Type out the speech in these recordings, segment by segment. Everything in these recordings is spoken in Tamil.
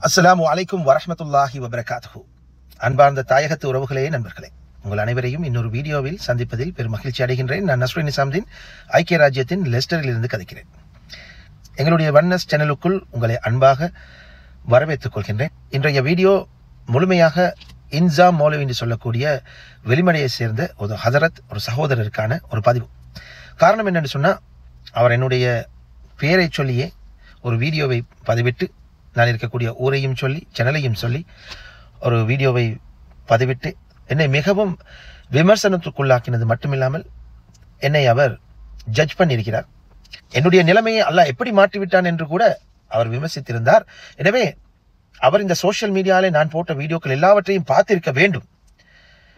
அஸ்ஸலாமு அலைக்கும் வரஹ்மத்துல்லாஹி வபரகாத்துஹு. அன்பார்ந்த தாயகத்து உறவுகளே, நண்பர்களே, உங்கள் அனைவரையும் இன்னொரு வீடியோவில் சந்திப்பதில் பெரும் மகிழ்ச்சி அடைகின்றேன். நான் நஸ்ருன் நிசாமுதீன், ஐக்கிய ராஜ்யத்தின் லெஸ்டரில் இருந்து கதைக்கிறேன். எங்களுடைய வன்னஸ் சேனலுக்குள் உங்களை அன்பாக வரவேற்றுக் கொள்கின்றேன். இன்றைய வீடியோ முழுமையாக இன்சாம் மௌலவி என்று சொல்லக்கூடிய வெளிமடையை சேர்ந்த ஒரு ஹதரத், ஒரு சகோதரருக்கான ஒரு பதிவு. காரணம் என்னென்னு சொன்னால், அவர் என்னுடைய பெயரை சொல்லியே ஒரு வீடியோவை பதிவிட்டு, நான் இருக்கக்கூடிய ஊரையும் சொல்லி சேனலையும் சொல்லி ஒரு வீடியோவை பதிவிட்டு என்னை மிகவும் விமர்சனத்துக்குள்ளாக்கினது மட்டுமில்லாமல் என்னை அவர் ஜட்ஜ் பண்ணியிருக்கிறார். என்னுடைய நிலைமையை அல்லாஹ் எப்படி மாற்றிவிட்டான் என்று கூட அவர் விமர்சித்திருந்தார். எனவே அவர் இந்த சோசியல் மீடியாவிலே நான் போட்ட வீடியோக்கள் எல்லாவற்றையும் பார்த்திருக்க வேண்டும்.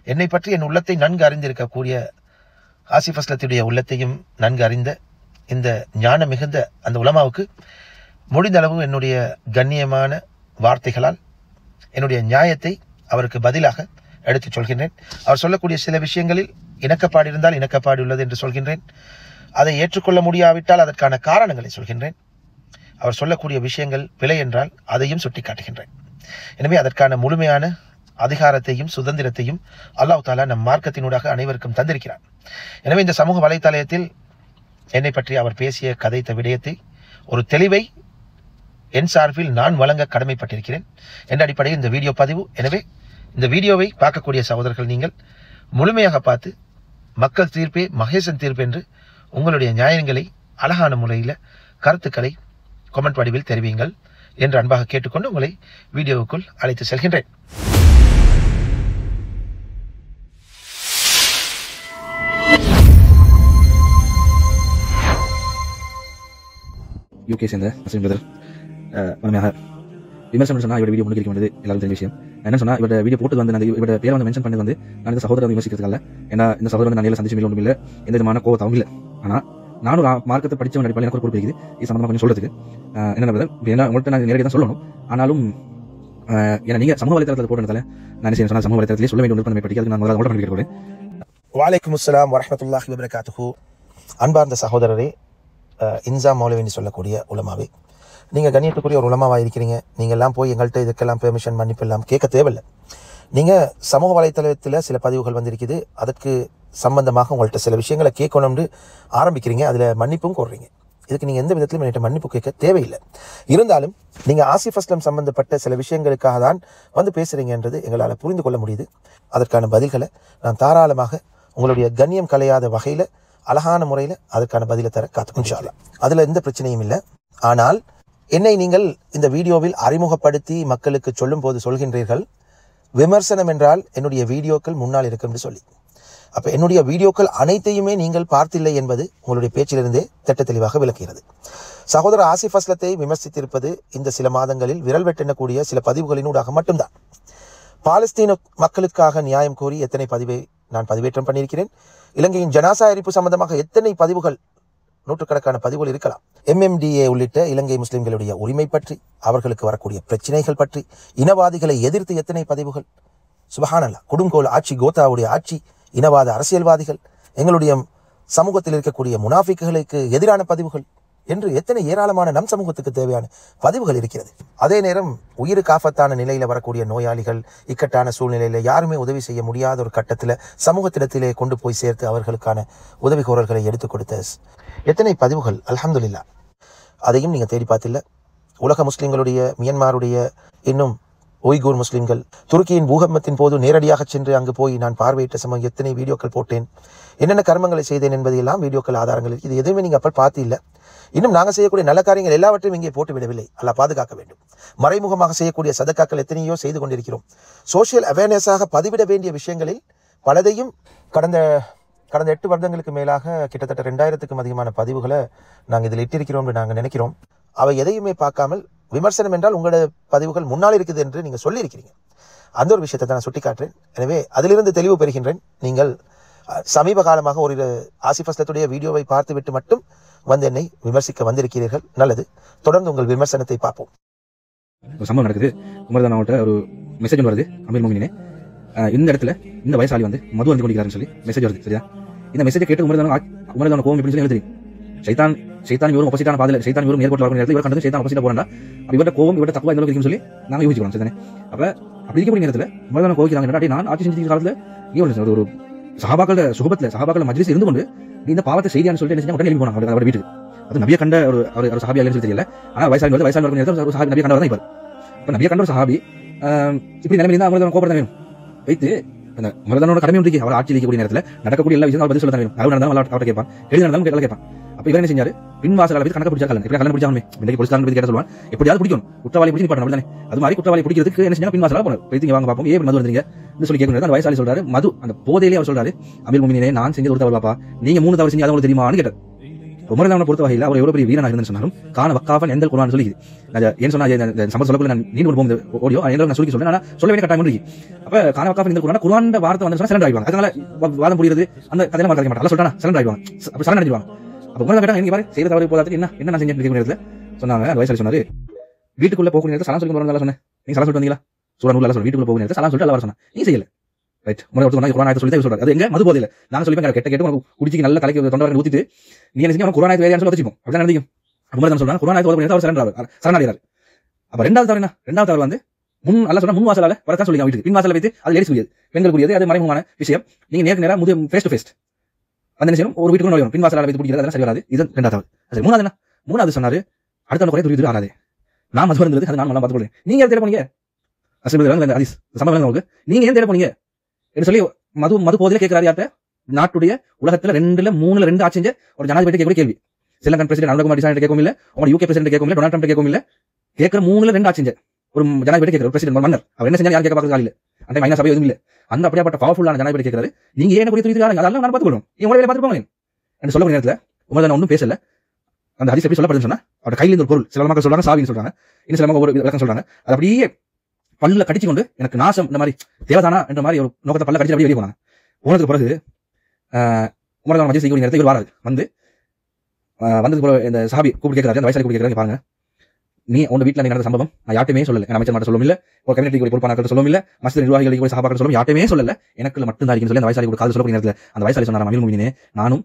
என்னை பற்றி என் உள்ளத்தை நன்கு அறிந்திருக்கக்கூடிய ஆசிஃப் அஸ்லத்துடைய உள்ளத்தையும் நன்கு அறிந்த இந்த ஞான மிகுந்த அந்த உலமாவுக்கு முடிந்த அளவு என்னுடைய கண்ணியமான வார்த்தைகளால் என்னுடைய நியாயத்தை அவருக்கு பதிலாக எடுத்துச் சொல்கின்றேன். அவர் சொல்லக்கூடிய சில விஷயங்களில் இணக்கப்பாடு இருந்தால் இணக்கப்பாடு உள்ளது என்று சொல்கின்றேன். அதை ஏற்றுக்கொள்ள முடியாவிட்டால் அதற்கான காரணங்களை சொல்கின்றேன். அவர் சொல்லக்கூடிய விஷயங்கள் பிழை என்றால் அதையும் சுட்டி காட்டுகின்றேன். எனவே அதற்கான முழுமையான அதிகாரத்தையும் சுதந்திரத்தையும் அல்லாஹ் தாலா நம் மார்க்கத்தினூடாக அனைவருக்கும் தந்திருக்கிறார். எனவே இந்த சமூக வலைத்தளத்தில் என்னை பற்றி அவர் பேசிய கதைத்த விடயத்தை ஒரு தெளிவை என் சார்பில் நான் வழங்க கடமைப்பட்டிருக்கிறேன் என்ற அடிப்படையில் இந்த வீடியோ பதிவு. எனவே இந்த வீடியோவை பார்க்கக்கூடிய சகோதரர்கள், நீங்கள் முழுமையாக பார்த்து மக்கள் தீர்ப்பே மகேசன் தீர்ப்பு என்று உங்களுடைய நியாயங்களை அழகான முறையில் கருத்துக்களை கமெண்ட் வடிவில் தெரிவியுங்கள் என்று அன்பாக கேட்டுக்கொண்டு உங்களை வீடியோவுக்குள் அழைத்து செல்கின்றேன். யூகே சேர்ந்த அஸ்லிம் பிரதர் வலிமையாக விமர்சனம் சொன்னால் இவரோட வீடியோ முடிக்க வேண்டியது எல்லாரும் தெரிஞ்ச விஷயம். என்ன சொன்னால், இவரோட வீடியோ போட்டு வந்து நான் இவரோட பேரை வந்து மென்ஷன் பண்ணது வந்து நான் இந்த சகோதரர் விமர்சிக்கிறதுக்காக. ஏன்னா இந்த சகோதரர் வந்து நான் நேரில் சந்திச்சு ஒன்றும் இல்லை, எந்த விதமான கோவத்தாவும் இல்லை. ஆனால் நானும் மார்க்கத்தை படித்தவன் அடிப்படையில் எனக்கு ஒரு பொறுப்பு இருக்குது இது சம்பந்தமாக கொஞ்சம் சொல்றதுக்கு. என்ன பிரதர், ஏன்னா உங்கள்கிட்ட நான் நேரடியாக தான் சொல்லணும். ஆனாலும் ஏன்னா நீங்கள் சமூக வலைத்தளத்தில் போடுறதால நான் என்ன செய்ய சொன்னால் சமூக வலைத்தளத்திலே சொல்ல வேண்டிய ஒன்று படிக்கிறது நான் முதல்ல ஆர்டர் பண்ணிக்கிறேன். வலைக்கும் அஸ்ஸலாம் வரஹ்மத்துல்லாஹி வபரகாத்துஹு. அன்பார்ந்த சகோதரரே, இன்சாம் மௌலவி என்று சொல்லக்கூடிய உலமாவே, நீங்கள் கண்ணியத்துக்குரிய ஒரு உலமாவாக இருக்கிறீங்க. நீங்கள் எல்லாம் போய் எங்கள்கிட்ட இதுக்கெல்லாம் பெர்மிஷன் மன்னிப்பு எல்லாம் கேட்க தேவையில்லை. நீங்கள் சமூக வலைத்தளத்தில் சில பதிவுகள் வந்திருக்குது, அதற்கு சம்பந்தமாக உங்கள்கிட்ட சில விஷயங்களை கேட்கணும்னு ஆரம்பிக்கிறீங்க, அதில் மன்னிப்பும் கோர்றீங்க. இதுக்கு நீங்கள் எந்த விதத்திலும் என்கிட்ட மன்னிப்பு கேட்க தேவையில்லை. இருந்தாலும் நீங்கள் ஆசிஃப் அஸ்லம் சம்பந்தப்பட்ட சில விஷயங்களுக்காக தான் வந்து பேசுகிறீங்கன்றது எங்களால் புரிந்து கொள்ள முடியுது. அதற்கான பதில்களை நான் தாராளமாக உங்களுடைய கண்ணியம் கலையாத வகையில் அழகான முறையில் அதற்கான பதிலை தர காத்து இன்ஷா அல்லாஹ். அதில் எந்த பிரச்சனையும் இல்லை. ஆனால் என்னை நீங்கள் இந்த வீடியோவில் அறிமுகப்படுத்தி மக்களுக்கு சொல்லும் போது சொல்கின்றீர்கள், விமர்சனம் என்றால் என்னுடைய வீடியோக்கள் முன்னால் இருக்கும் என்று சொல்லி. அப்போ என்னுடைய வீடியோக்கள் அனைத்தையுமே நீங்கள் பார்த்தில்லை என்பது உங்களுடைய பேச்சிலிருந்தே திட்ட தெளிவாக விளக்குகிறது. சகோதரர் ஆசிஃப் அஸ்லத்தை விமர்சித்திருப்பது இந்த சில மாதங்களில் விரல் வெட்டெண்ணக்கூடிய சில பதிவுகளினூடாக மட்டும்தான். பாலஸ்தீன மக்களுக்காக நியாயம் கோரி எத்தனை பதிவை நான் பதிவேற்றம் பண்ணியிருக்கிறேன். இலங்கையின் ஜனாசா எரிப்பு சம்பந்தமாக எத்தனை பதிவுகள், நூற்றுக்கணக்கான பதிவுகள் இருக்கலாம். MMDA உள்ளிட்ட இலங்கை முஸ்லிம்களுடைய உரிமை பற்றி, அவர்களுக்கு வரக்கூடிய பிரச்சனைகள் பற்றி, இனவாதிகளை எதிர்த்து எத்தனை பதிவுகள். சுபஹானல்லாஹ், கொடுங்கோல் ஆட்சி, கோத்தாவுடைய ஆட்சி, இனவாத அரசியல்வாதிகள், எங்களுடைய சமூகத்தில் இருக்கக்கூடிய முனாஃபிக்குகளுக்கு எதிரான பதிவுகள் என்று எத்தனை ஏராளமான நம் சமூகத்துக்கு தேவையான பதிவுகள் இருக்கிறது. அதே நேரம் உயிருக்கு ஆபத்தான நிலையில் வரக்கூடிய நோயாளிகள், இக்கட்டான சூழ்நிலையில் யாருமே உதவி செய்ய முடியாத ஒரு கட்டத்தில் சமூகத்திடத்திலே கொண்டு போய் சேர்த்து அவர்களுக்கான உதவி கோரல்களை எடுத்துக் கொடுத்த எத்தனை பதிவுகள். அல்ஹம்துலில்லாஹ், அதையும் நீங்கள் தேடி பார்த்தில்ல. உலக முஸ்லிம்களுடைய, மியன்மாருடைய, இன்னும் உய்கூர் முஸ்லிம்கள், துருக்கியின் பூகம்பத்தின் போது நேரடியாக சென்று அங்கு போய் நான் பார்வையிட்ட சமயம் எத்தனை வீடியோக்கள் போட்டேன், என்னென்ன கர்மங்களை செய்தேன் என்பதையெல்லாம் வீடியோக்கள் ஆதாரங்கள். இது எதுவுமே நீங்கள் அப்போ பார்த்து இல்லை. இன்னும் நாங்கள் செய்யக்கூடிய நல்ல காரியங்கள் எல்லாவற்றையும் இங்கே போட்டு விடவில்லை. அல்லாஹ் பாதுகாக்க வேண்டும். மறைமுகமாக செய்யக்கூடிய சதக்காக்கள் எத்தனையோ செய்து கொண்டிருக்கிறோம். சோஷியல் அவேர்னஸாக பதிவிட வேண்டிய விஷயங்களில் பலதையும் கடந்த 8 வருடங்களுக்கு மேலாக கிட்டத்தட்ட 2000க்கும் அதிகமான பதிவுகளை நாங்கள் இதில் இட்டிருக்கிறோம் என்று நாங்கள் நினைக்கிறோம். அவை எதையுமே பார்க்காமல் விமர்சனம் என்றால் உங்களோட பதிவுகள் முன்னால் இருக்குது என்று நீங்கள் சொல்லியிருக்கிறீங்க. அந்த ஒரு விஷயத்தை தான் நான் சுட்டி காட்டுறேன். எனவே அதிலிருந்து தெளிவு பெறுகின்றேன். நீங்கள் சமீப காலமாக ஒரு ஆசிஃப் அஸ்லத்துடைய வீடியோவை பார்த்துவிட்டு மட்டும் வந்து என்னை விமர்சிக்க வந்திருக்கிறீர்கள். நல்லது, தொடர்ந்து உங்கள் விமர்சனத்தை பார்ப்போம். ஒரு சம்பவம் நடக்குது. உமர்தான் அவங்கள்ட்ட ஒரு மெசேஜ் வருது, அமீர் மோமினே இந்த இடத்துல இந்த வயசாளி வந்து மது வந்து கொண்டிருக்கிறாருன்னு சொல்லி மெசேஜ் வருது. சரியா? இந்த மெசேஜை கேட்டு உமர்தான கோவம் எப்படின்னு சொல்லி எழுதுறீங்க. சைத்தான் இவரும் ஆப்போசிட்டான பாதையில் சைத்தான் இவரும் நேர்கோட்டில் வரக்கூடிய நேரத்தில் இவர் கண்டது சைத்தான் ஆப்போசிட்டா போறா இவரோட கோவம் இவரோட தக்குவா இந்த அளவுக்கு இருக்குன்னு சொல்லி நாங்க யோசிக்கிறோம் சரிதானே. அப்ப அப்படி இருக்கக்கூடிய நேரத்தில் முதல்ல கோவிக்கிறாங்க நான் ஆட்சி செஞ்சு காலத்தில் ஒரு சஹாபாக்கள் மஜ்லிஸ் இருந்து கொண்டு நீ இந்த பாவத்தை செய்தியான்னு சொல்லிட்டு என்ன செஞ்சா உடனே எழுப்பி போனாங்க அவரோட வீட்டுக்கு. அது நபியை கண்ட ஒரு சஹாபி அல்லன்னு சொல்லி தெரியல. ஆனா வயசாக நேரத்தில் ஒரு சஹாபி நபியை கண்டவர் தான் இப்ப நபியை கண்ட ஒரு சஹாபி இப்படி நிலைமை இருந்தா அவங்களுக்கு கோபப்பட வேணும் வைத்து அந்த மருதானோட கடமை ஒன்று அவர் ஆட்சி இருக்கக்கூடிய நேரத்தில் நடக்கக்கூடிய எல்லா விஷயம் அவர் பதில் சொல்ல வேணும். அளவு நடந்தாலும் அவர்கிட்ட கேட்பான், எழுதி நடந்தாலும் கேட்பான். அப்ப இவர் என்ன செஞ்சாரு, பின்வாசல் அளவுக்கு கணக்கு பிடிச்சா கல்யாணம் கல்யாணம் பிடிச்சாமே இன்னைக்கு போலீஸ்காரன் கேட்ட சொல்லுவான் எப்படியாவது பிடிக்கும் குற்றவாளி பிடிச்சி நிப்பாட்டணும் அப்படிதானே. அது மாதிரி குற்றவாளி பிடிக்கிறதுக்கு என்ன செஞ்சா பின்வாசலா போனோம் வைத்திங்க வாங்க பார்ப்போம் ஏன் மது வந்துறீங்க சொல்லி கேட்கணும். அந்த வயசாளி சொல்றாரு மது அந்த போதையிலே அவர் சொல்றாரு அமீர் முஃமினீனே நான் செஞ்சது ஒரு தவறு பாப்பா, நீங்க 3 தவறு செஞ்சு உங்களுக்கு தெரியுமான்னு கேட்டார். உமர் ரலியல்லாஹு பொறுத்த வகையில் அவர் எவ்வளவு பெரிய வீரனாக இருந்தான்னு சொன்னாலும் கான வக்காஃபன் எந்த குர்ஆன் சொல்லி ஏன் சொன்னா சம்பவம் சொல்லக்குள்ள நான் நீண்டு போகுது ஓடியோ நான் சொல்லி சொல்றேன். ஆனா சொல்ல வேண்டிய கட்டாயம் இருக்கு. அப்ப கான வக்காஃபன் இந்த குர்ஆன் வார்த்தை வந்து சரண்டர் ஆயிடுவாங்க. அதனால வாதம் புரியுது அந்த கதையில மறக்க மாட்டாங்க சொல்றானா சரண்டர் ஆயிடுவாங்க. அப்ப சரண்டர் ஆயிடுவாங்க. அப்ப உமர் கேட்டா நீங்க பாரு செய்த தவறு போதாது என்ன நான் செஞ்சேன் நேரத்துல சொன்னாங்க. அந்த வயசாளி சொன்னாரு வீட்டுக்குள்ள போக நேரத்தில் சலாம் சொல்லி போறாங்க சொன்னேன். நீங்க சலாம் சொல்லிட்டு வந்தீங்களா சூரா நூறுல சொல்ல வீட்டுக்குள்ள போக நேரத்தில் சலாம் சொல்லிட்டு அல்லாஹ் சொன்னா நீ செய்யல ரைட். முறை ஒருத்தர் குர்ஆன் ஆயத்தை சொல்லி சொல்றாரு. அது எங்க மது போதையில நாங்க சொல்லி கெட்ட கேட்டு உனக்கு குடிச்சிக்கு நல்ல தலைக்கு தொண்டை வரை ஊத்திட்டு நீ என்ன செஞ்சு குர்ஆன் ஆயத்தை வேலையான்னு சொல்லி வச்சுப்போம். அப்படிதான் நடந்துக்கும். உமர் தான் சொல்றாங்க குர்ஆன் ஆயத்தை ஓத அவர் சரணடைறாரு. அப்ப ரெண்டாவது தவறு வந்து அல்ல சொன்னா முன் வாசலால வரத்தான் சொல்லி வீட்டுக்கு பின் வாசல வைத்து அது லேடிஸ் உரியது பெண்களுக்குரியது அது மறைமுகமான விஷயம். நீங்க நேரா ஃபேஸ் டு ஃபேஸ் அந்த நிச்சயம் ஒரு வீட்டுக்கு நுழையும் பின் வாசலால வைத்து பிடிக்கிறது அதெல்லாம் சரி வராது. இது ரெண்டாவது. சரி மூணாவது சொன்னாரு அடுத்த குறை துரிது ஆறாது நான் மது இருந்தது அது நான் நல்லா பார்த்துக்கொள்றேன். நீங்க ஏன் தேட போனீங்க சம்பவம் உங்களுக்கு நீங்க ஏன் தேட போனீங்க என்று சொல்லி மது போதில கேட்கிறாரு. யார்ட்ட நாட்டுடைய உலகத்துல 2ல 3ல 2 ஆட்சி ஒரு ஜனாதிபதி கேட்கக்கூடிய கேள்வி. ஸ்ரீலங்கன் பிரசிடென்ட் அனுகுமார் டிசான் கேட்கவும் இல்ல, உங்க யூகே பிரசிடென்ட் கேட்கவும் இல்ல, டொனால்ட் ட்ரம்ப் கேட்கவும் இல்ல. கேட்கிற 3ல 2 ஆட்சி ஒரு ஜனாதிபதி கேட்கிற பிரசிடென்ட் மன்னர் அவர் என்ன செஞ்சா யார் கேட்க பார்க்கறது இல்ல. அந்த மைனா சபை எதுவும் இல்ல. அந்த அப்படியாப்பட்ட பவர்ஃபுல்லான ஜனாதிபதி கேட்கிறாரு நீங்க ஏன் குறித்து துரிது அதெல்லாம் நான் பார்த்துக்கொள்ளும் நீங்க உங்களை பார்த்து போங்க என்று சொல்லக்கூடிய நேரத்தில் உமர் ஒன்றும் பேசல. அந்த ஹதீஸ் எப்படி சொல்லப்படுதுன்னு சொன்னா அவரோட கையில ஒரு பொருள் சில மக்கள் சொல்றாங்க சாவின்னு சொல்றாங்க, இன்னும் சில மக்கள் ஒரு விளக்கம் சொல்றாங்க. அது அப்படியே பல்ல கடிச்சு கொண்டு எனக்கு நாசம் இந்த மாதிரி தேவதானா என்ற மாதிரி ஒரு நோக்கத்தை பல்ல கடிச்சு அப்படியே வெளியே போனாங்க. போனதுக்கு பிறகு உமர் மஜ்லிஸ் செய்யக்கூடிய நேரத்தில் இவர் வராது வந்ததுக்கு இந்த சாபி கூப்பிட்டு கேட்கறாரு. அந்த வயசாளி கூப்பிட்டு கேட்கறாங்க பாருங்க நீ உங்க வீட்டில் நடந்த சம்பவம் நான் யார்ட்டுமே சொல்லல, அமைச்சர் மட்டும் சொல்லவும் இல்ல, ஒரு கம்யூனிட்டி பொறுப்பான சொல்லவும் இல்ல, மஸ்ஜித் நிர்வாகிகளுக்கு சஹாபாக்கள் சொல்லவும் யார்ட்டுமே சொல்லல, எனக்குள்ள மட்டும் தான் சொல்லி அந்த வயசாளி காது சொல்லக்கூடிய நேரத்தில் அந்த வயசாளி சொன்னார் அமீர் முஃமினீனே நானும்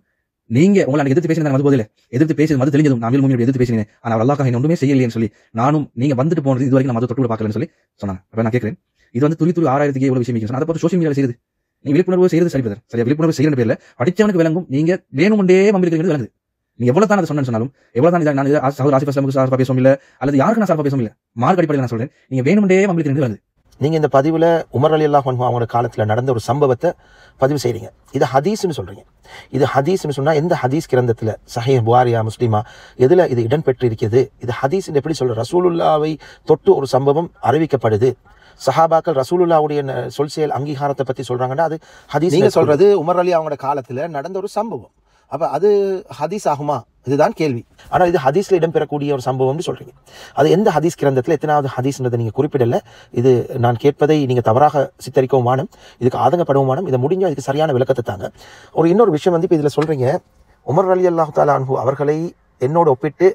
நீங்க உங்களை எதிர்த்து பேசினது மது போதில எதிர்த்து பேசியது மது தெரிஞ்சதும் அமீர் முஃமினீன் எதிர்த்து பேசினேன். ஆனால் அவர் அல்லாஹ்க்காக ஒன்றுமே செய்யலைன்னு சொல்லி நானும் நீங்க வந்துட்டு போனது இது வரைக்கும் நான் மது தொட்டு பார்க்கலன்னு சொல்லி சொன்னாங்க. அப்ப நான் கேட்கிறேன் இது வந்து துளி ஆராயத்துக்கு எவ்வளவு விஷயம் அதை பார்த்து சோசியல் மீடியாவில் செய்யுது நீங்க விழிப்புணர்வு செய்யறது சரி பிரதர் சரியா விழிப்புணர்வு செய்யற பேர்ல படிச்சவனுக்கு விளங்கும் நீங்க வேணும்ண்டே மம்பிக்கிறது விளங்குது. நீங்க எவ்வளவு தான் அதை சொன்னாலும் எவ்வளவு தான் நான் சகோதர ஆசிஃப் அஸ்லாமுக்கு சார்பா பேசவும் இல்ல அல்லது யாருக்கு நான் சார்பா பேசவும் இல்ல மார்க் அடிப்படையில் நான் சொல்றேன் நீங்க வேணும்ண்டே மம்பிக்கிறது வருது. நீங்க இந்த பதிவுல உமர் ரலியல்லாஹு அன்ஹு அவங்களோட காலத்துல நடந்த ஒரு சம்பவத்தை பதிவு செய்றீங்க. இது ஹதீஸ்னு சொல்றீங்க. இது ஹதீஸ்னு சொன்னா எந்த ஹதீஸ் கிரந்தத்துல சஹீஹ் புகாரியா முஸ்லிமா எதுல இது இடம் பெற்று இருக்கிறது? இது ஹதீஸ் எப்படி சொல்ற? ரசூலுல்லாவை தொட்டு ஒரு சம்பவம் அறிவிக்கப்படுது, சஹாபாக்கள் ரசூலுல்லாவுடைய சொல் செயல் அங்கீகாரத்தை பத்தி சொல்றாங்கன்னா அது ஹதீஸ். நீங்க சொல்றது உமர் அலி அவங்களோட காலத்துல நடந்த ஒரு சம்பவம். அப்ப அது ஹதீஸ் ஆகுமா? இதுதான் கேள்வி. ஆனா இது ஹதீஸ்ல இடம்பெறக்கூடிய ஒரு சம்பவம்னு சொல்றீங்க. அது எந்த ஹதீஸ் கிரந்தத்துல எத்தனாவது ஹதீஸ்ன்றதை நீங்க குறிப்பிடல. இது நான் கேட்பதை நீங்க தவறாக சித்தரிக்கவும் மானும், இதுக்கு ஆதங்கப்படவும் மானும். இதை முடிஞ்சா இதுக்கு சரியான விளக்கத்தை தாங்க. இன்னொரு விஷயம் வந்து இப்ப இதுல சொல்றீங்க உமர் ரலியல்லாஹு தஆலா அன்ஹு அவர்களை என்னோட ஒப்பிட்டு